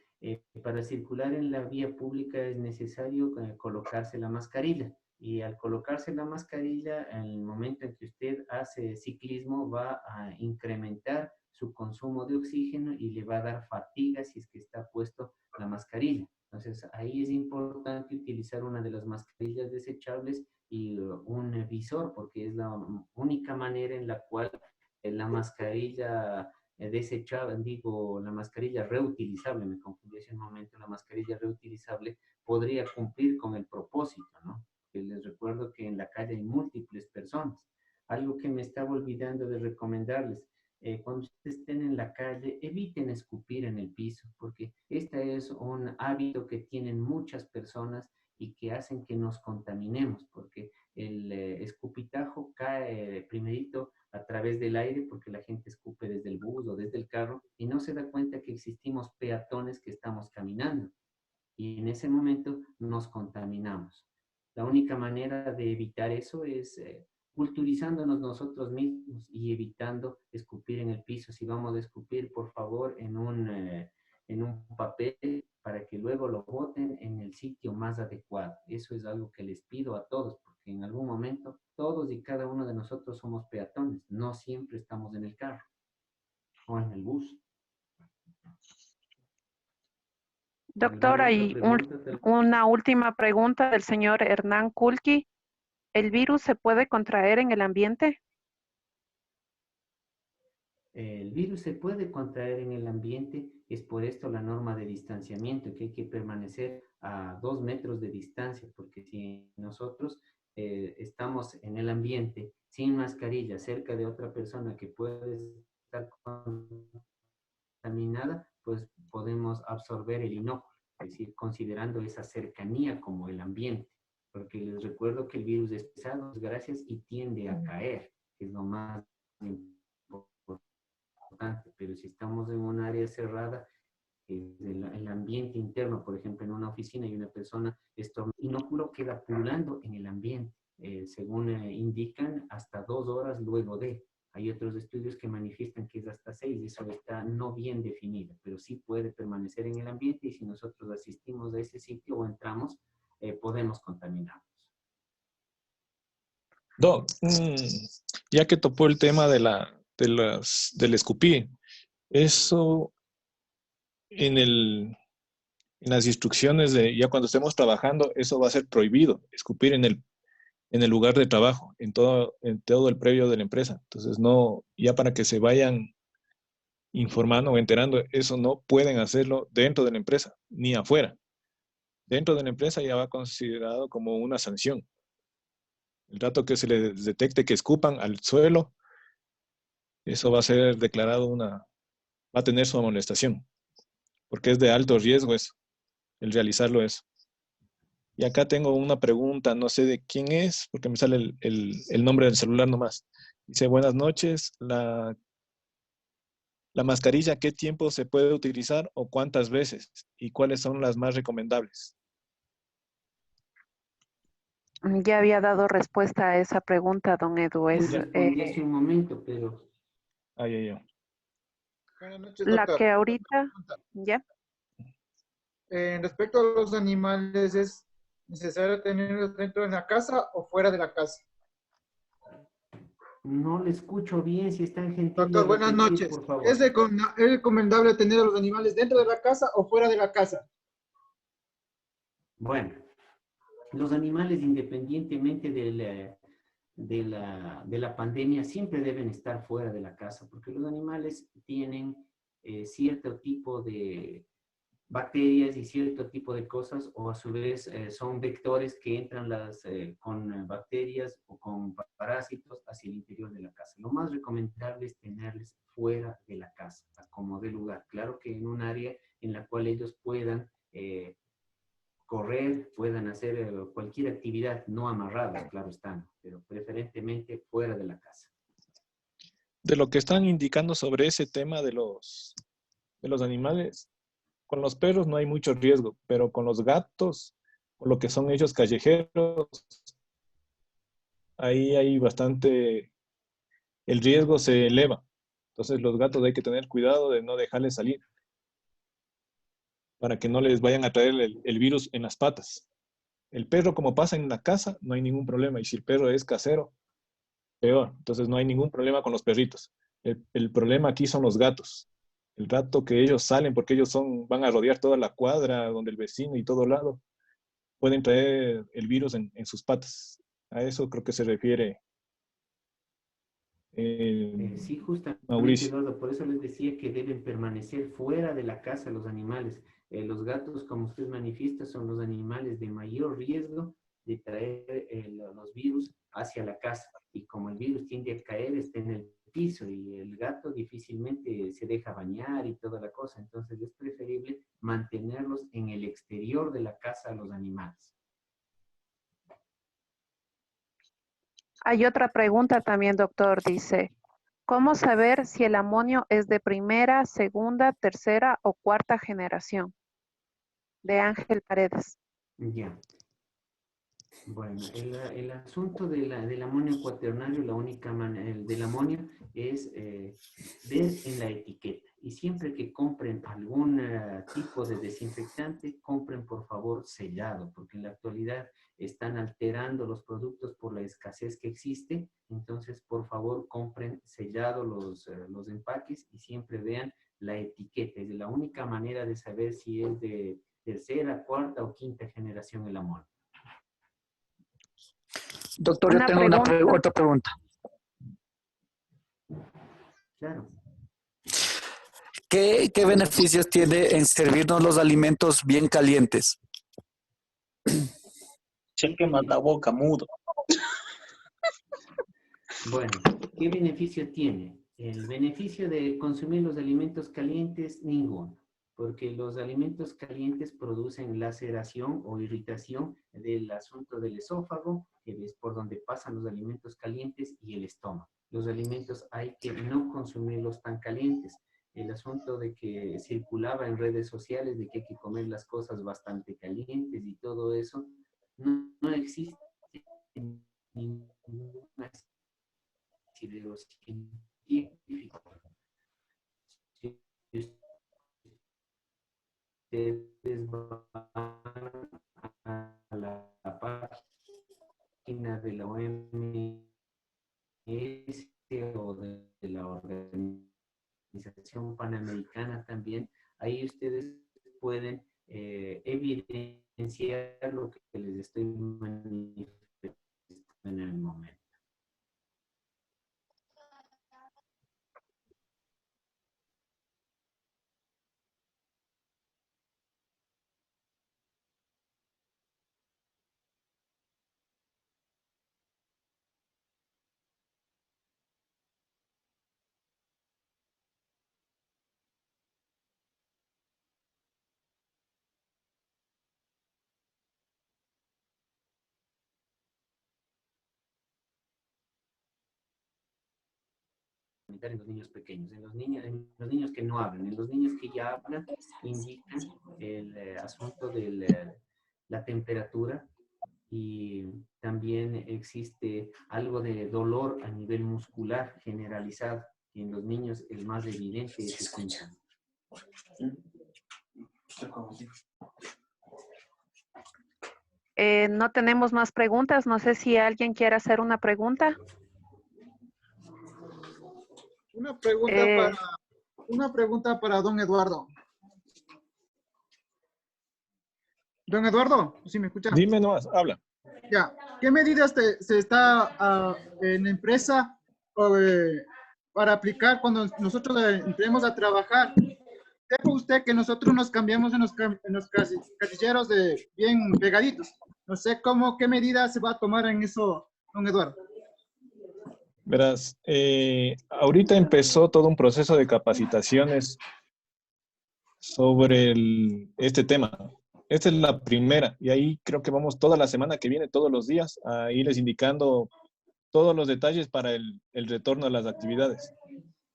para circular en la vía pública es necesario colocarse la mascarilla. Y al colocarse la mascarilla, en el momento en que usted hace ciclismo, va a incrementar su consumo de oxígeno y le va a dar fatiga si es que está puesto la mascarilla. Entonces, ahí es importante utilizar una de las mascarillas desechables y un visor, porque es la única manera en la cual la mascarilla desechable, digo, la mascarilla reutilizable, me confundí hace un momento, la mascarilla reutilizable podría cumplir con el propósito, ¿no? Que les recuerdo que en la calle hay múltiples personas. Algo que me estaba olvidando de recomendarles, cuando ustedes estén en la calle, eviten escupir en el piso, porque este es un hábito que tienen muchas personas y que hacen que nos contaminemos, porque el escupitajo cae primerito a través del aire, porque la gente escupe desde el bus o desde el carro y no se da cuenta que existimos peatones que estamos caminando. Y en ese momento nos contaminamos. La única manera de evitar eso es culturizándonos nosotros mismos y evitando escupir en el piso. Si vamos a escupir, por favor, en un papel para que luego lo boten en el sitio más adecuado. Eso es algo que les pido a todos, porque en algún momento todos y cada uno de nosotros somos peatones. No siempre estamos en el carro o en el bus. Doctor, hay una última pregunta del señor Hernán Kulki. ¿El virus se puede contraer en el ambiente? El virus se puede contraer en el ambiente, es por esto la norma de distanciamiento, que hay que permanecer a 2 metros de distancia, porque si nosotros estamos en el ambiente sin mascarilla cerca de otra persona que puede estar contaminada, pues podemos absorber el inóculo, es decir, considerando esa cercanía como el ambiente, porque les recuerdo que el virus es pesado, gracias, y tiende a caer, que es lo más importante, pero si estamos en un área cerrada, el ambiente interno, por ejemplo, en una oficina y una persona estornuda, el inóculo queda pululando en el ambiente, según indican, hasta 2 horas luego de. Hay otros estudios que manifiestan que es hasta 6, eso está no bien definido, pero sí puede permanecer en el ambiente y si nosotros asistimos a ese sitio o entramos, podemos contaminarnos. Doc, ya que topó el tema del escupir, eso en las instrucciones de ya cuando estemos trabajando, eso va a ser prohibido, escupir en el lugar de trabajo, en todo el previo de la empresa. Entonces, no, ya para que se vayan informando o enterando, eso no pueden hacerlo dentro de la empresa, ni afuera. Dentro de la empresa ya va considerado como una sanción. El rato que se les detecte que escupan al suelo, eso va a ser declarado va a tener su amonestación, porque es de alto riesgo eso, el realizarlo eso. Y acá tengo una pregunta, no sé de quién es, porque me sale el nombre del celular nomás. Dice, buenas noches, la mascarilla, ¿qué tiempo se puede utilizar o cuántas veces? ¿Y cuáles son las más recomendables? Ya había dado respuesta a esa pregunta, don Edu. Sí, respondí hace un momento, pero... Buenas noches, La doctor. que ahorita, ya. Respecto a los animales, ¿es necesario tenerlos dentro de la casa o fuera de la casa? No le escucho bien, si están gentiles. Doctor, buenas noches. Por favor. ¿Es recomendable tener a los animales dentro de la casa o fuera de la casa? Bueno, los animales, independientemente de la pandemia, siempre deben estar fuera de la casa, porque los animales tienen cierto tipo de bacterias y cierto tipo de cosas, o a su vez son vectores que entran con bacterias o con parásitos hacia el interior de la casa. Lo más recomendable es tenerles fuera de la casa, a como de lugar. Claro que en un área en la cual ellos puedan correr, puedan hacer cualquier actividad, no amarrados, claro están, pero preferentemente fuera de la casa. De lo que están indicando sobre ese tema de los animales, con los perros no hay mucho riesgo, pero con los gatos, o lo que son ellos callejeros, ahí hay bastante, el riesgo se eleva. Entonces los gatos hay que tener cuidado de no dejarles salir, para que no les vayan a traer el virus en las patas. El perro, como pasa en la casa, no hay ningún problema. Y si el perro es casero, peor. Entonces no hay ningún problema con los perritos. El problema aquí son los gatos. El gato que ellos salen porque ellos van a rodear toda la cuadra, donde el vecino y todo lado, pueden traer el virus en sus patas. A eso creo que se refiere Sí, justamente, Mauricio. Eduardo, por eso les decía que deben permanecer fuera de la casa los animales. Los gatos, como usted manifiesta, son los animales de mayor riesgo de traer los virus hacia la casa. Y como el virus tiende a caer, está en el piso y el gato difícilmente se deja bañar y toda la cosa. Entonces es preferible mantenerlos en el exterior de la casa a los animales. Hay otra pregunta también, doctor. Dice, ¿cómo saber si el amonio es de primera, segunda, tercera o cuarta generación? De Ángel Paredes. Ya. Bueno, el asunto del amonio cuaternario, la única manera del amonio es ver en la etiqueta. Y siempre que compren algún tipo de desinfectante, compren por favor sellado, porque en la actualidad están alterando los productos por la escasez que existe. Entonces, por favor, compren sellado los empaques y siempre vean la etiqueta. Es la única manera de saber si es de tercera, cuarta o quinta generación el amonio. Doctor, yo tengo otra pregunta. Claro. ¿Qué beneficios tiene en servirnos los alimentos bien calientes? Cheque mata boca mudo. Bueno, ¿qué beneficio tiene? El beneficio de consumir los alimentos calientes, ninguno. Porque los alimentos calientes producen laceración o irritación del asunto del esófago, que es por donde pasan los alimentos calientes, y el estómago. Los alimentos hay que no consumirlos tan calientes. El asunto de que circulaba en redes sociales de que hay que comer las cosas bastante calientes y todo eso, no existe ningún asidero científico. Ustedes van a la página de la OMS o de la Organización Panamericana también, ahí ustedes pueden evidenciar lo que les estoy manifestando en el momento. En los niños pequeños, en los niños que no hablan, en los niños que ya hablan, indican el asunto de la temperatura, y también existe algo de dolor a nivel muscular generalizado, y en los niños el más evidente es el síntoma. No tenemos más preguntas. No sé si alguien quiere hacer una pregunta. Una pregunta para don Eduardo. Don Eduardo, ¿sí me escucha? Dime nomás, habla. Ya, ¿qué medidas se está en la empresa para aplicar cuando nosotros entremos a trabajar? sepa usted que nosotros nos cambiamos en los casilleros de bien pegaditos. No sé qué medidas se va a tomar en eso, don Eduardo. Verás, ahorita empezó todo un proceso de capacitaciones sobre este tema. Esta es la primera y ahí creo que vamos toda la semana que viene, todos los días, a irles indicando todos los detalles para el retorno a las actividades.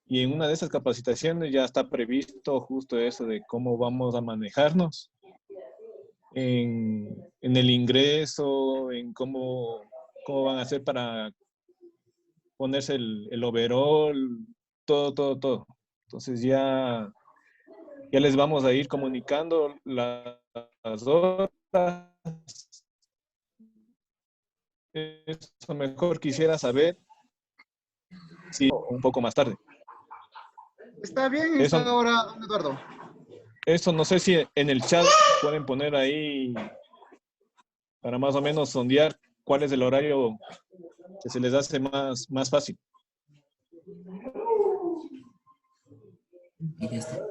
Y en una de esas capacitaciones ya está previsto justo eso de cómo vamos a manejarnos en el ingreso, en cómo van a hacer para ponerse el overall, todo. Entonces ya les vamos a ir comunicando las horas. Eso mejor quisiera saber si un poco más tarde. Está bien eso ahora, don Eduardo. Eso no sé si en el chat pueden poner ahí para más o menos sondear cuál es el horario que se les hace más fácil.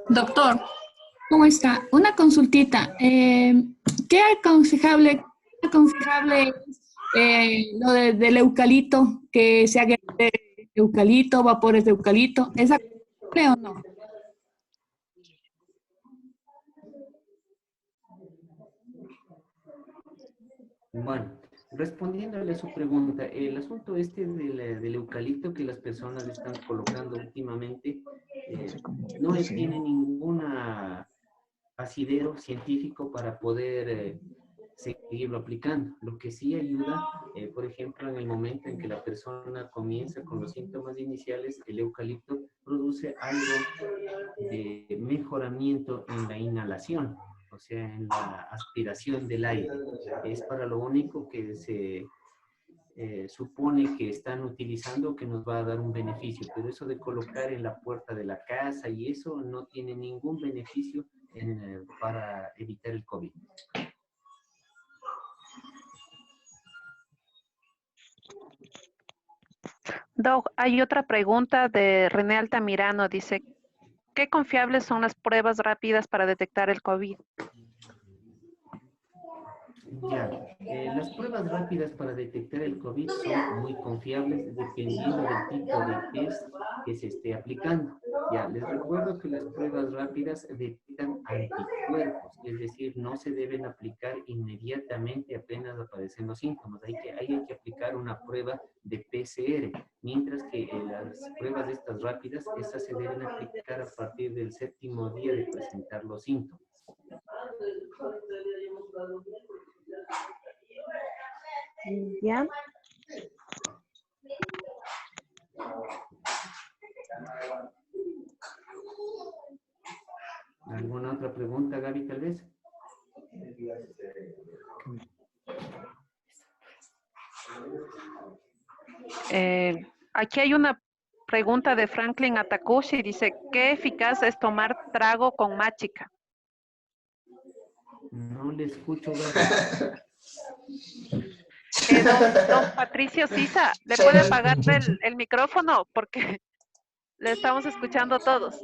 Doctor, ¿cómo está? Una consultita. ¿Qué aconsejable lo del eucalipto, que se haga de eucalipto, vapores de eucalipto? ¿Es aconsejable o no? Bueno, respondiéndole a su pregunta, el asunto del eucalipto que las personas están colocando últimamente no tiene ningún asidero científico para poder seguirlo aplicando. Lo que sí ayuda, por ejemplo, en el momento en que la persona comienza con los síntomas iniciales, el eucalipto produce algo de mejoramiento en la inhalación, o sea, en la aspiración del aire. Es para lo único que se supone que están utilizando, que nos va a dar un beneficio, pero eso de colocar en la puerta de la casa y eso no tiene ningún beneficio para evitar el COVID. Doc, hay otra pregunta de René Altamirano. Dice, ¿qué confiables son las pruebas rápidas para detectar el COVID? Ya, las pruebas rápidas para detectar el COVID son muy confiables dependiendo del tipo de test que se esté aplicando. Ya, les recuerdo que las pruebas rápidas detectan anticuerpos, es decir, no se deben aplicar inmediatamente apenas aparecen los síntomas. Ahí hay que aplicar una prueba de PCR, mientras que las pruebas de estas rápidas, estas se deben aplicar a partir del 7º día de presentar los síntomas. Ya. ¿Alguna otra pregunta, Gaby, tal vez? Aquí hay una pregunta de Franklin Atakushi. Dice, ¿qué eficaz es tomar trago con machica? No le escucho, Gaby. Don Patricio Sisa, ¿le puede apagar el micrófono? Porque le estamos escuchando todos.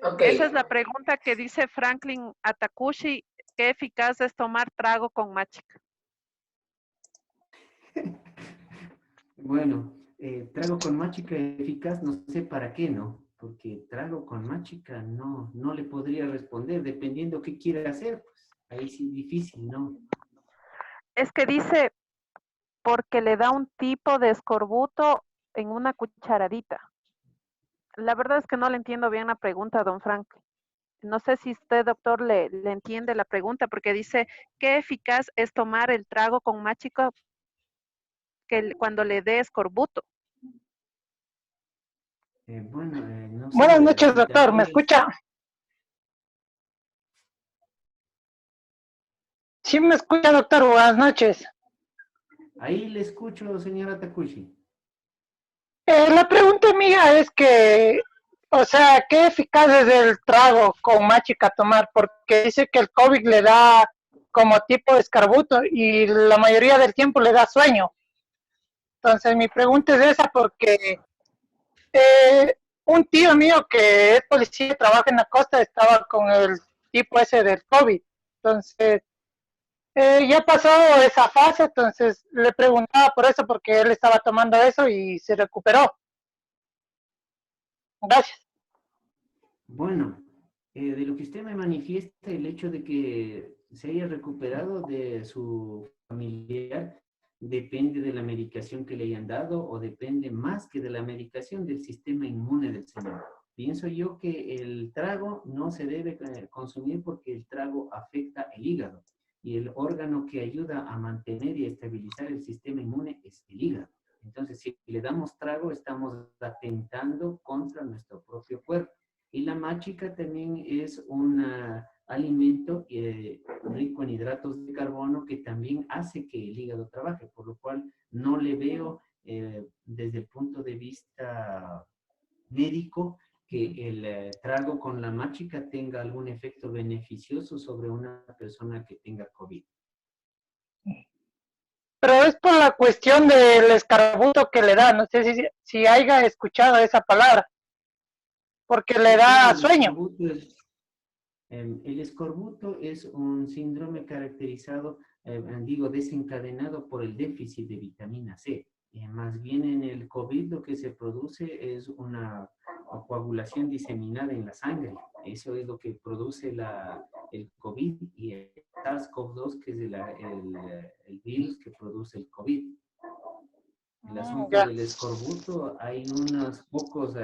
Okay. Esa es la pregunta que dice Franklin Atakushi. ¿Qué eficaz es tomar trago con machica? Bueno, trago con machica eficaz, no sé para qué, ¿no? Porque trago con machica no le podría responder, dependiendo qué quiera hacer, pues ahí sí difícil, ¿no? Es que dice, porque le da un tipo de escorbuto en una cucharadita. La verdad es que no le entiendo bien la pregunta, don Frank. No sé si usted, doctor, le entiende la pregunta, porque dice, ¿qué eficaz es tomar el trago con machica cuando le dé escorbuto? No sé, Buenas noches, y doctor. ¿Me también, escucha? Sí, me escucha, doctor. Buenas noches. ahí le escucho, señora Takushi. La pregunta mía es que, o sea, ¿qué eficaz es el trago con machica tomar? Porque dice que el COVID le da como tipo de escarbuto y la mayoría del tiempo le da sueño. Entonces, mi pregunta es esa porque un tío mío que es policía y trabaja en la costa estaba con el tipo ese del COVID. Entonces, ya pasó esa fase, entonces le preguntaba por eso porque él estaba tomando eso y se recuperó. Gracias. Bueno, de lo que usted me manifiesta, el hecho de que se haya recuperado de su familiar depende de la medicación que le hayan dado o depende más que de la medicación del sistema inmune del señor. Pienso yo que el trago no se debe consumir porque el trago afecta el hígado y el órgano que ayuda a mantener y estabilizar el sistema inmune es el hígado. Entonces, si le damos trago, estamos atentando contra nuestro propio cuerpo. Y la machica también es un alimento rico en hidratos de carbono que también hace que el hígado trabaje, por lo cual no le veo desde el punto de vista médico que el trago con la machica tenga algún efecto beneficioso sobre una persona que tenga COVID. Pero es por la cuestión del escarbuto que le da, no sé si haya escuchado esa palabra, porque le da sueño. El escorbuto es un síndrome caracterizado, desencadenado por el déficit de vitamina C. Más bien en el COVID lo que se produce es una coagulación diseminada en la sangre. Eso es lo que produce el COVID y el SARS-CoV-2, que es el virus que produce el COVID. El asunto del escorbuto, hay unos pocos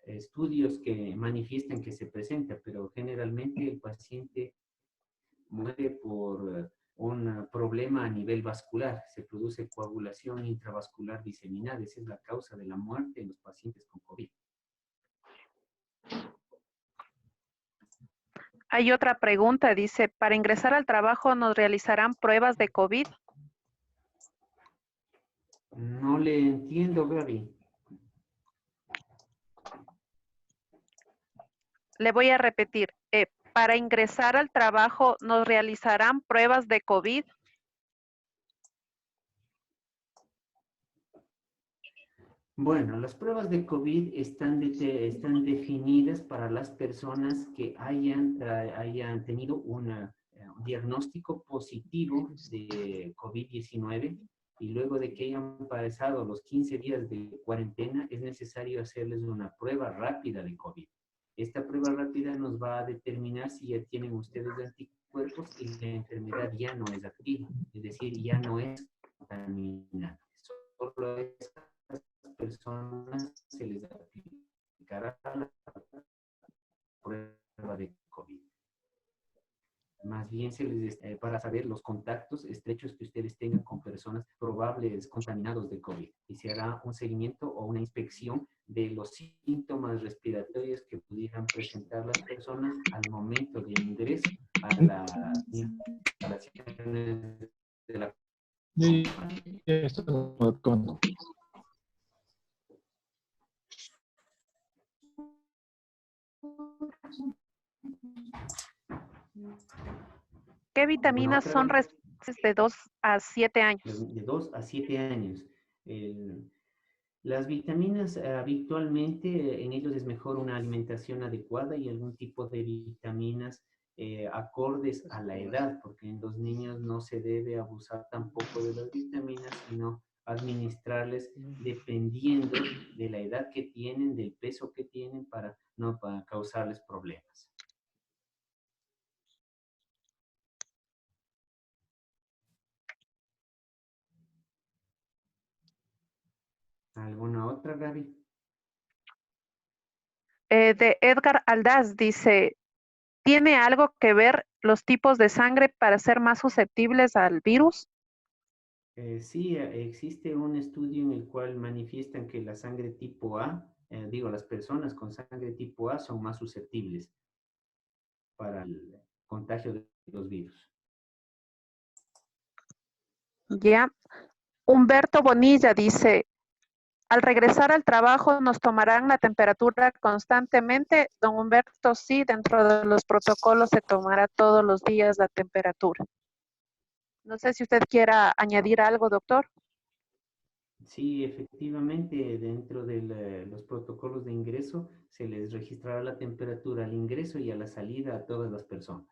estudios que manifiestan que se presenta, pero generalmente el paciente muere por un problema a nivel vascular. Se produce coagulación intravascular diseminada. Esa es la causa de la muerte en los pacientes con COVID. Hay otra pregunta, dice, ¿para ingresar al trabajo nos realizarán pruebas de COVID? No le entiendo, Gaby. Le voy a repetir, ¿para ingresar al trabajo nos realizarán pruebas de COVID? Bueno, las pruebas de COVID están definidas para las personas que hayan tenido un diagnóstico positivo de COVID-19 y luego de que hayan pasado los 15 días de cuarentena, es necesario hacerles una prueba rápida de COVID. Esta prueba rápida nos va a determinar si ya tienen ustedes anticuerpos y la enfermedad ya no es activa, es decir, ya no es contaminada. Solo a estas personas se les aplicará la prueba de COVID. Más bien se les para saber los contactos estrechos que ustedes tengan con personas probables contaminados de COVID. Y se hará un seguimiento o una inspección de los síntomas respiratorios que pudieran presentar las personas al momento de ingreso a las instalaciones de la ¿Qué vitaminas son responsables de 2 a 7 años? De 2 a 7 años. Las vitaminas habitualmente en ellos es mejor una alimentación adecuada y algún tipo de vitaminas acordes a la edad, porque en los niños no se debe abusar tampoco de las vitaminas, sino administrarles dependiendo de la edad que tienen, del peso que tienen para no causarles problemas. ¿Alguna otra, Gaby? De Edgar Aldaz dice, ¿tiene algo que ver los tipos de sangre para ser más susceptibles al virus? Sí, existe un estudio en el cual manifiestan que la sangre tipo A, las personas con sangre tipo A son más susceptibles para el contagio de los virus. Ya. Humberto Bonilla dice, al regresar al trabajo nos tomarán la temperatura constantemente. Don Humberto, sí, dentro de los protocolos se tomará todos los días la temperatura. No sé si usted quiera añadir algo, doctor. Sí, efectivamente, dentro de los protocolos de ingreso se les registrará la temperatura al ingreso y a la salida a todas las personas.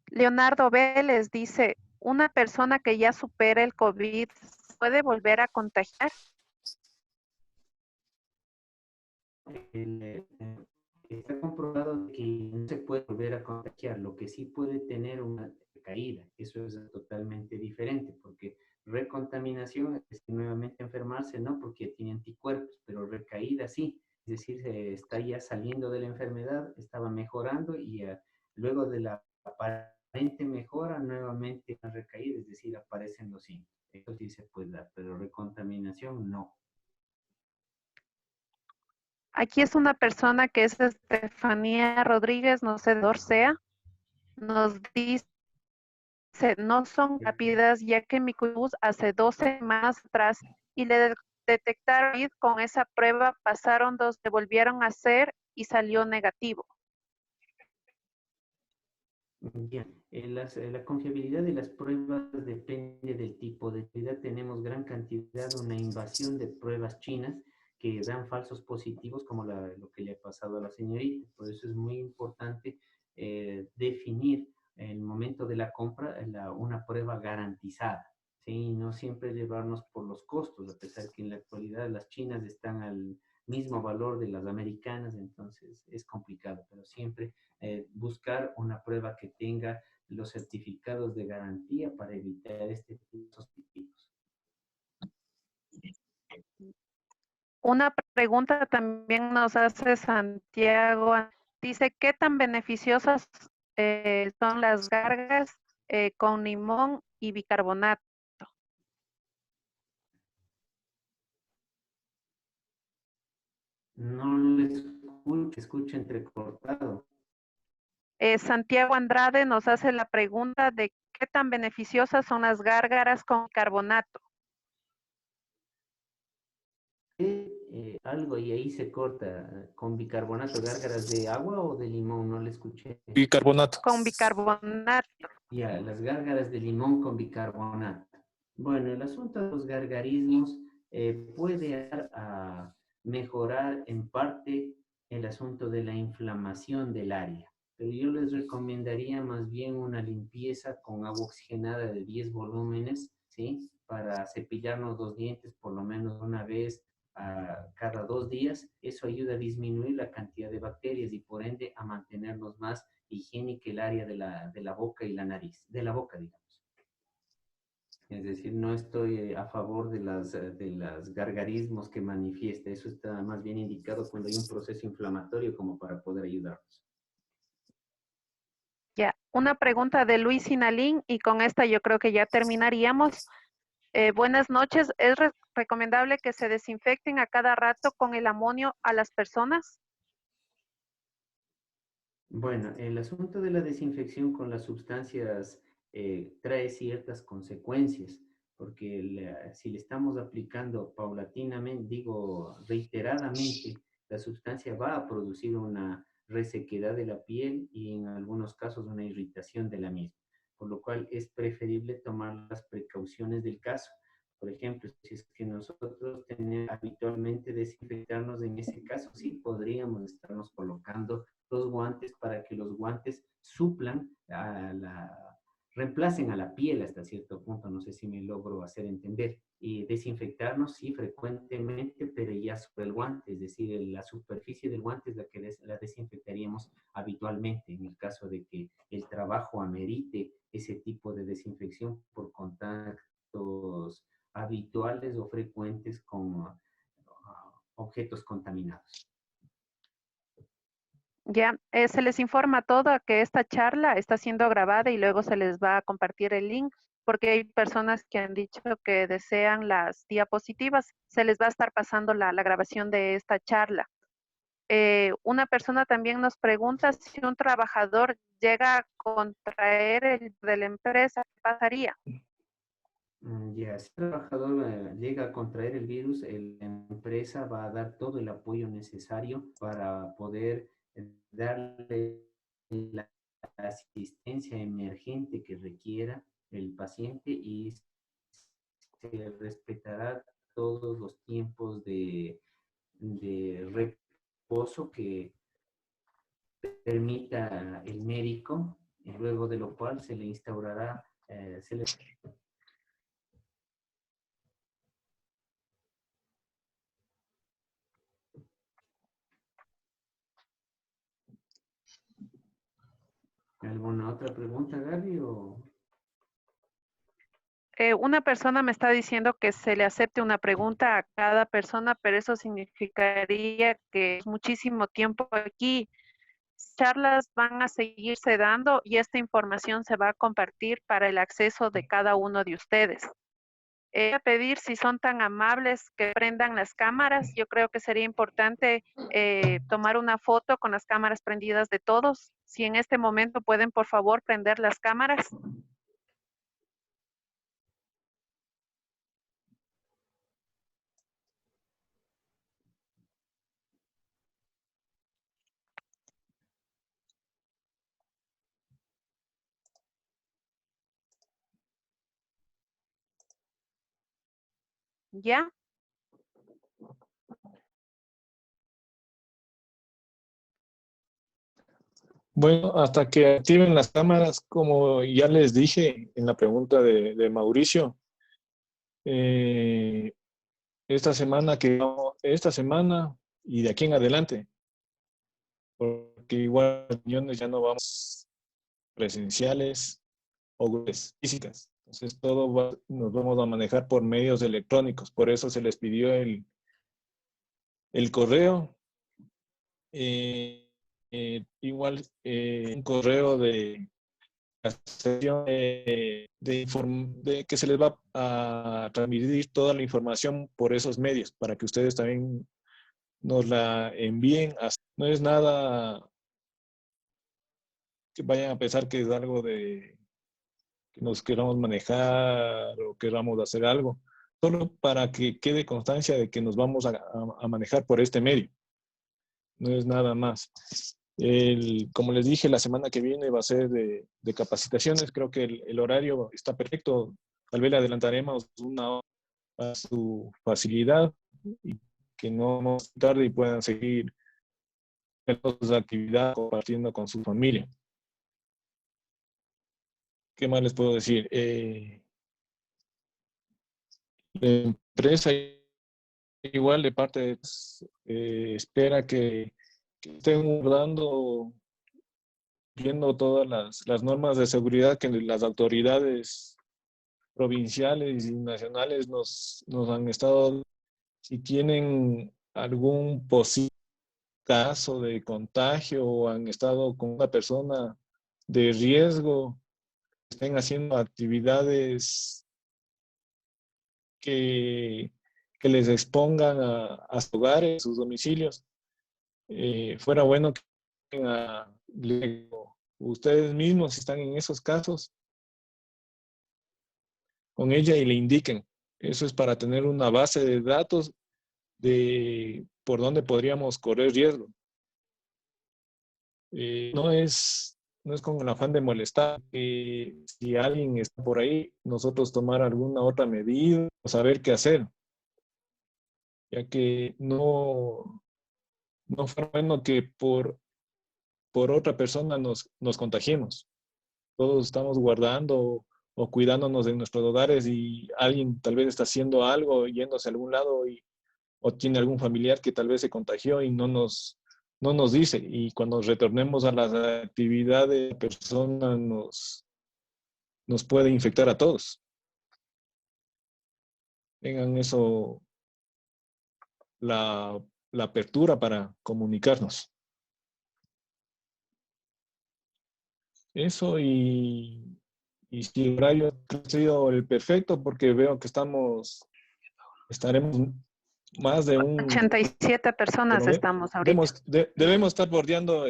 Leonardo Vélez dice, ¿una persona que ya supera el COVID puede volver a contagiar? Está comprobado que no se puede volver a contagiar, lo que sí puede tener una recaída. Eso es totalmente diferente, porque recontaminación es nuevamente enfermarse, no porque tiene anticuerpos, pero recaída sí. Es decir, se está ya saliendo de la enfermedad, estaba mejorando y luego de la aparente mejora, nuevamente una recaída, es decir, aparecen los síntomas. Eso sí se puede dar, pero recontaminación no. Aquí es una persona que es Estefanía Rodríguez, no sé de dónde sea, nos dice, no son rápidas ya que mi bus hace 2 semanas atrás y le detectaron COVID con esa prueba, pasaron 2, le volvieron a hacer y salió negativo. Bien, la confiabilidad de las pruebas depende del tipo de actividad. Tenemos gran cantidad, una invasión de pruebas chinas que dan falsos positivos, como lo que le ha pasado a la señorita. Por eso es muy importante definir en el momento de la compra una prueba garantizada. ¿Sí? No siempre llevarnos por los costos, a pesar que en la actualidad las chinas están al mismo valor de las americanas, entonces es complicado, pero siempre buscar una prueba que tenga los certificados de garantía para evitar este tipo de positivos. Una pregunta también nos hace Santiago. Dice, ¿qué tan beneficiosas son las gárgaras con limón y bicarbonato? No le escucho entrecortado. Santiago Andrade nos hace la pregunta de qué tan beneficiosas son las gárgaras con bicarbonato. Algo y ahí se corta. ¿Con bicarbonato, gárgaras de agua o de limón? No le escuché. Bicarbonato. Con bicarbonato. Ya, las gárgaras de limón con bicarbonato. Bueno, el asunto de los gargarismos puede ayudar a mejorar en parte el asunto de la inflamación del área. Pero yo les recomendaría más bien una limpieza con agua oxigenada de 10 volúmenes, ¿sí? Para cepillarnos los dientes por lo menos una vez cada 2 días. Eso ayuda a disminuir la cantidad de bacterias y por ende a mantenernos más higiénica el área de la boca y la nariz, de la boca, digamos. Es decir, no estoy a favor de las gargarismos que manifiesta. Eso está más bien indicado cuando hay un proceso inflamatorio como para poder ayudarnos. Ya, una pregunta de Luis Sinalín y con esta yo creo que ya terminaríamos. Buenas noches. ¿Es recomendable que se desinfecten a cada rato con el amonio a las personas? Bueno, el asunto de la desinfección con las sustancias trae ciertas consecuencias, porque si le estamos aplicando paulatinamente, digo reiteradamente, la sustancia va a producir una resequedad de la piel y en algunos casos una irritación de la misma, por lo cual es preferible tomar las precauciones del caso. Por ejemplo, si es que nosotros tenemos habitualmente desinfectarnos, en ese caso sí podríamos estarnos colocando los guantes para que los guantes suplan reemplacen a la piel hasta cierto punto, no sé si me logro hacer entender. Y desinfectarnos sí frecuentemente, pero ya sobre el guante, es decir, la superficie del guante es la que la desinfectaríamos habitualmente en el caso de que el trabajo amerite ese tipo de desinfección por contactos habituales o frecuentes con objetos contaminados. Ya, se les informa todo que esta charla está siendo grabada y luego se les va a compartir el link porque hay personas que han dicho que desean las diapositivas. Se les va a estar pasando la grabación de esta charla. Una persona también nos pregunta si un trabajador llega a contraer el de la empresa, ¿qué pasaría? Ya, si el trabajador llega a contraer el virus, la empresa va a dar todo el apoyo necesario para poder darle la asistencia emergente que requiera el paciente y se respetará todos los tiempos de reposo que permita el médico, y luego de lo cual se le instaurará, ¿Alguna otra pregunta, Gaby? Una persona me está diciendo que se le acepte una pregunta a cada persona, pero eso significaría que es muchísimo tiempo aquí. Charlas van a seguirse dando y esta información se va a compartir para el acceso de cada uno de ustedes. Voy a pedir, si son tan amables, que prendan las cámaras. Yo creo que sería importante tomar una foto con las cámaras prendidas de todos. Si en este momento pueden, por favor, prender las cámaras. ¿Ya? Bueno, hasta que activen las cámaras, como ya les dije en la pregunta de Mauricio, esta semana y de aquí en adelante, porque igual reuniones ya no vamos presenciales o físicas. Entonces nos vamos a manejar por medios electrónicos. Por eso se les pidió el correo. Igual un correo de que se les va a transmitir toda la información por esos medios para que ustedes también nos la envíen. No es nada que vayan a pensar que es algo de que nos queramos manejar o queramos hacer algo, solo para que quede constancia de que nos vamos a manejar por este medio. No es nada más. Como les dije, la semana que viene va a ser de capacitaciones. Creo que el horario está perfecto. Tal vez le adelantaremos una hora a su facilidad y que no más tarde y puedan seguir la actividad compartiendo con su familia. ¿Qué más les puedo decir? La empresa igual de parte espera que estén viendo todas las normas de seguridad que las autoridades provinciales y nacionales nos han estado. Si tienen algún posible caso de contagio o han estado con una persona de riesgo, estén haciendo actividades que les expongan a sus hogares, sus domicilios, fuera bueno que ustedes mismos, si están en esos casos, con ella y le indiquen. Eso es para tener una base de datos de por dónde podríamos correr riesgo. No es con el afán de molestar. Si alguien está por ahí, nosotros tomar alguna otra medida o saber qué hacer. Ya que no fue bueno que por otra persona nos contagiemos. Todos estamos guardando o cuidándonos de nuestros hogares y alguien tal vez está haciendo algo, yéndose a algún lado o tiene algún familiar que tal vez se contagió y no nos dice. Y cuando retornemos a las actividades, la persona nos puede infectar a todos. Tengan eso, la apertura para comunicarnos. Eso y si el horario ha sido el perfecto, porque veo que estaremos más de 87 personas estamos ahorita. Debemos estar bordeando,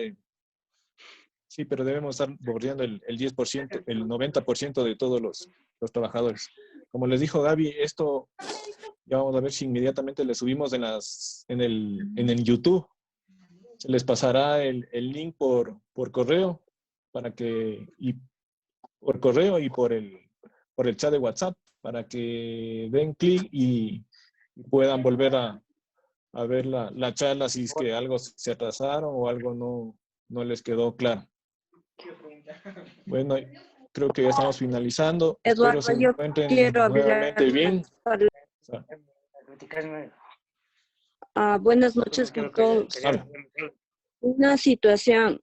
sí, pero debemos estar bordeando el 10%, el 90% de todos los trabajadores. Como les dijo Gaby, esto ya vamos a ver si inmediatamente le subimos en el YouTube. Se les pasará el link por correo para que, y por correo y por el chat de WhatsApp, para que den clic y puedan volver a ver la charla si es que algo se atrasaron o algo no les quedó claro. Bueno, creo que ya estamos finalizando. Eduardo, Espero se yo encuentren quiero nuevamente bien. Buenas noches con todos. Una situación.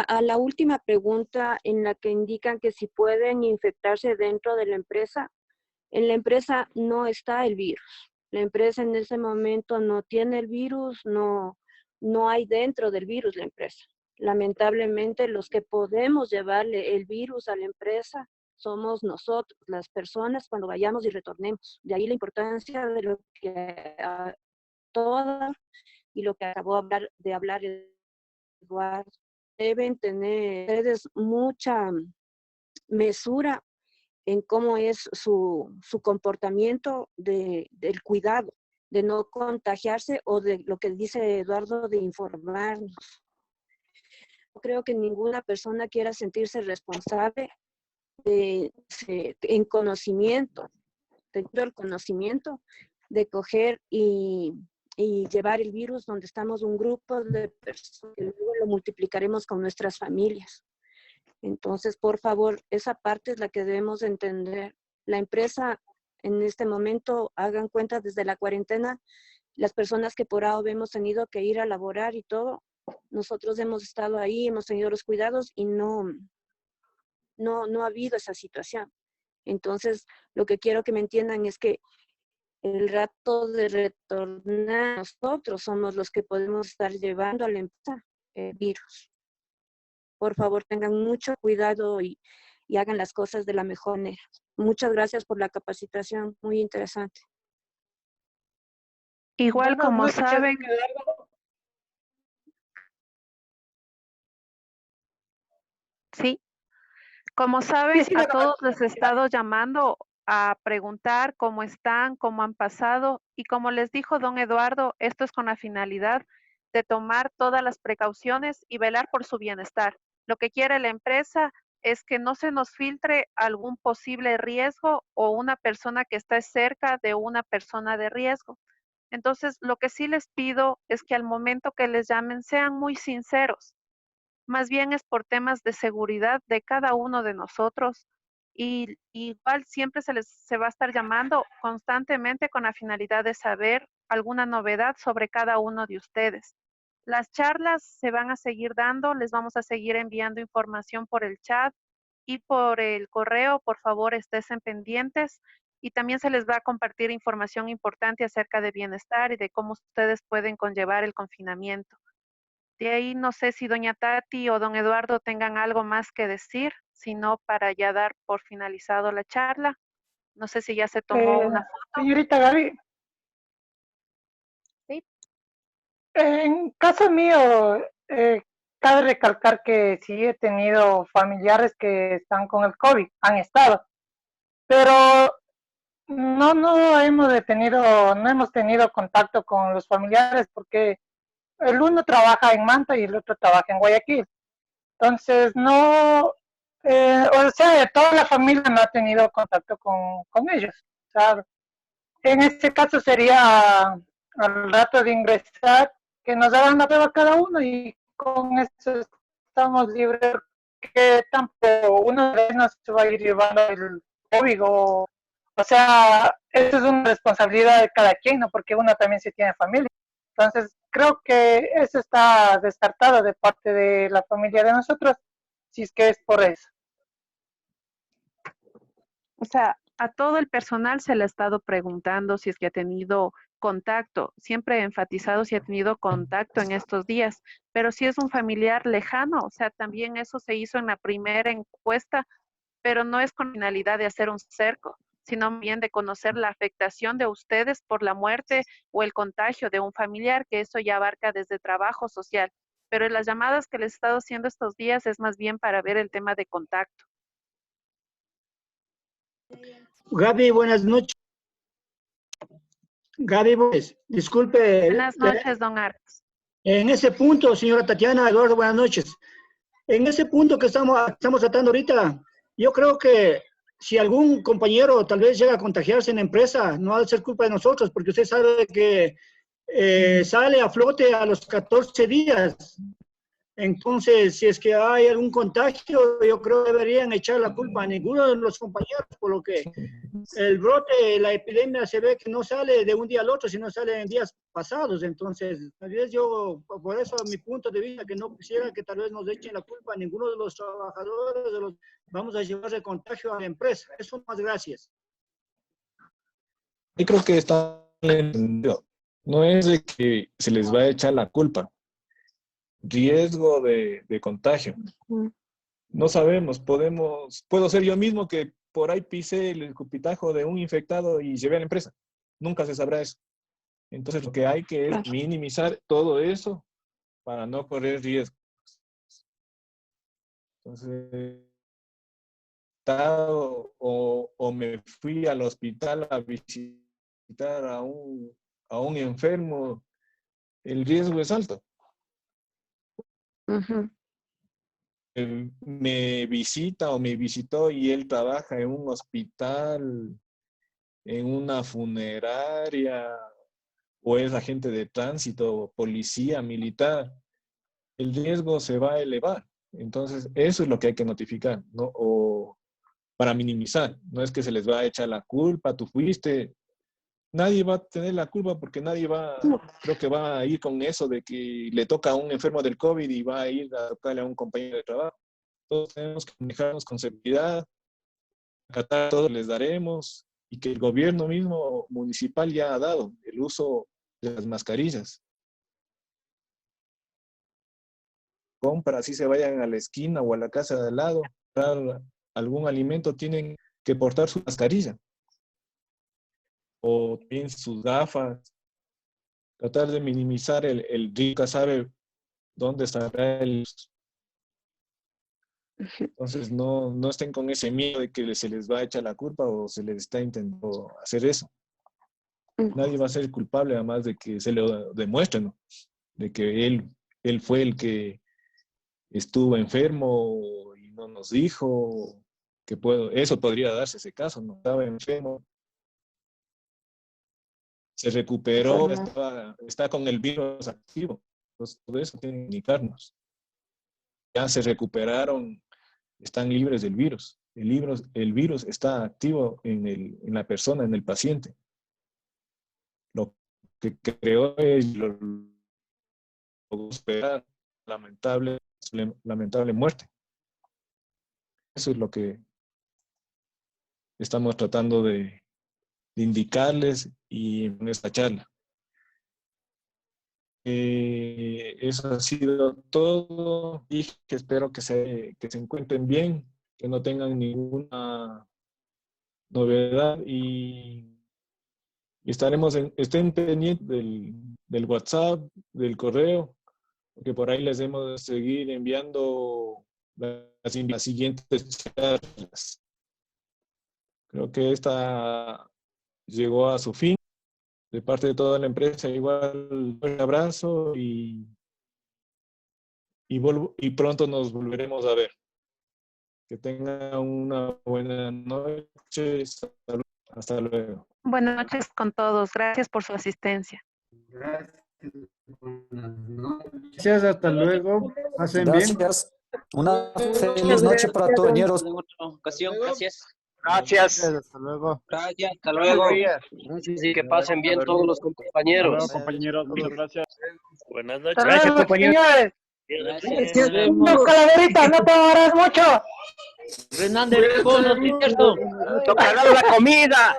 A la última pregunta en la que indican que si pueden infectarse dentro de la empresa, en la empresa no está el virus. La empresa en ese momento no tiene el virus, no hay dentro del virus la empresa. Lamentablemente, los que podemos llevarle el virus a la empresa somos nosotros, las personas, cuando vayamos y retornemos. De ahí la importancia de lo que toda y lo que acabó de hablar Eduardo. Deben tener ustedes mucha mesura en cómo es su comportamiento del cuidado, de no contagiarse o de lo que dice Eduardo de informarnos. Creo que ninguna persona quiera sentirse responsable en conocimiento, teniendo el conocimiento de coger y llevar el virus donde estamos un grupo de personas que luego lo multiplicaremos con nuestras familias. Entonces, por favor, esa parte es la que debemos entender. La empresa, en este momento, hagan cuenta desde la cuarentena, las personas que por ahora hemos tenido que ir a laborar y todo, nosotros hemos estado ahí, hemos tenido los cuidados y no ha habido esa situación. Entonces, lo que quiero que me entiendan es que el rato de retornar, nosotros somos los que podemos estar llevando a la empresa el virus. Por favor, tengan mucho cuidado y hagan las cosas de la mejor manera. Muchas gracias por la capacitación, muy interesante. Igual como saben, sí, como saben, a todos les he estado llamando a preguntar cómo están, cómo han pasado, y como les dijo don Eduardo, esto es con la finalidad de tomar todas las precauciones y velar por su bienestar. Lo que quiere la empresa es que no se nos filtre algún posible riesgo o una persona que esté cerca de una persona de riesgo. Entonces, lo que sí les pido es que al momento que les llamen sean muy sinceros. Más bien es por temas de seguridad de cada uno de nosotros. Y igual siempre se va a estar llamando constantemente con la finalidad de saber alguna novedad sobre cada uno de ustedes. Las charlas se van a seguir dando, les vamos a seguir enviando información por el chat y por el correo. Por favor, estén pendientes, y también se les va a compartir información importante acerca de bienestar y de cómo ustedes pueden conllevar el confinamiento. De ahí no sé si doña Tati o don Eduardo tengan algo más que decir, sino para ya dar por finalizado la charla. No sé si ya se tomó una foto. Señorita Gaby. Sí. En caso mío, cabe recalcar que sí he tenido familiares que están con el COVID, han estado, pero no hemos tenido contacto con los familiares porque el uno trabaja en Manta y el otro trabaja en Guayaquil. Entonces, o sea, toda la familia no ha tenido contacto con ellos. O sea, en este caso sería al rato de ingresar que nos hagan la prueba cada uno y con eso estamos libres, que tampoco uno de ellos no se va a ir llevando el COVID. O sea, eso es una responsabilidad de cada quien, ¿no? Porque uno también se tiene familia. Entonces, creo que eso está descartado de parte de la familia de nosotros, si es que es por eso. O sea, a todo el personal se le ha estado preguntando si es que ha tenido contacto. Siempre he enfatizado si ha tenido contacto en estos días, pero si es un familiar lejano, o sea, también eso se hizo en la primera encuesta, pero no es con finalidad de hacer un cerco, sino bien de conocer la afectación de ustedes por la muerte o el contagio de un familiar, que eso ya abarca desde trabajo social. Pero en las llamadas que les he estado haciendo estos días es más bien para ver el tema de contacto. Gaby, buenas noches. Gaby, pues, disculpe. Buenas noches, don Arcos. En ese punto, señora Tatiana, Eduardo, buenas noches. en ese punto que estamos tratando ahorita, yo creo que si algún compañero tal vez llega a contagiarse en la empresa, no ha de ser culpa de nosotros, porque usted sabe que sale a flote a los 14 días. Entonces, si es que hay algún contagio, yo creo que deberían echar la culpa a ninguno de los compañeros, por lo que el brote, la epidemia se ve que no sale de un día al otro, sino sale en días pasados. Entonces, tal vez yo, por eso mi punto de vista, que no quisiera que tal vez nos echen la culpa a ninguno de los trabajadores, vamos a llevar el contagio a la empresa. Eso más, gracias. Yo creo que está entendido. No es de que se les va a echar la culpa. Riesgo de contagio. No sabemos, puedo ser yo mismo que por ahí pise el escupitajo de un infectado y lleve a la empresa. Nunca se sabrá eso. Entonces lo que hay que es minimizar todo eso para no correr riesgo. Entonces, o me fui al hospital a visitar a un enfermo, el riesgo es alto. Me visita o me visitó y él trabaja en un hospital, en una funeraria, o es agente de tránsito, policía, militar, el riesgo se va a elevar. Entonces, eso es lo que hay que notificar, ¿no? O para minimizar. No es que se les va a echar la culpa, tú fuiste. Nadie va a tener la culpa porque nadie creo que va a ir con eso de que le toca a un enfermo del COVID y va a ir a tocarle a un compañero de trabajo. Todos tenemos que manejarnos con seguridad, acatar todo les daremos, y que el gobierno mismo municipal ya ha dado el uso de las mascarillas. Compra, así se vayan a la esquina o a la casa de al lado, comprar algún alimento, tienen que portar su mascarilla. O bien sus gafas, tratar de minimizar el riesgo, sabe dónde estará el... Entonces no estén con ese miedo de que se les va a echar la culpa o se les está intentando hacer eso. Nadie va a ser culpable, además de que se lo demuestren, ¿no? De que él fue el que estuvo enfermo y no nos dijo que eso podría darse ese caso, no estaba enfermo. Se recuperó, está con el virus activo. Entonces, todo eso tiene que indicarnos. Ya se recuperaron, están libres del virus. El virus está activo en la persona, en el paciente. Lo que creó es lo esperar, lamentable muerte. Eso es lo que estamos tratando de indicarles y en esta charla. Eso ha sido todo y que espero que se encuentren bien, que no tengan ninguna novedad y estén pendientes del WhatsApp, del correo, porque por ahí les debemos de seguir enviando las siguientes charlas. Creo que esta llegó a su fin. De parte de toda la empresa, igual un abrazo y pronto nos volveremos a ver. Que tengan una buena noche. Hasta luego. Buenas noches con todos. Gracias por su asistencia. Gracias. Buenas noches. Gracias, hasta luego. Pasen bien. Gracias. Una feliz noche para todos, compañeros. En otra ocasión, gracias. Gracias. Hasta luego. Gracias, hasta luego. Gracias y que pasen bien todos los compañeros. Compañeros, muchas gracias. Buenas noches. Hasta Gracias, luego, compañeros. señores. Gracias. No, Calaverita, no te demores mucho. Fernández, no es cierto. Tocará la comida.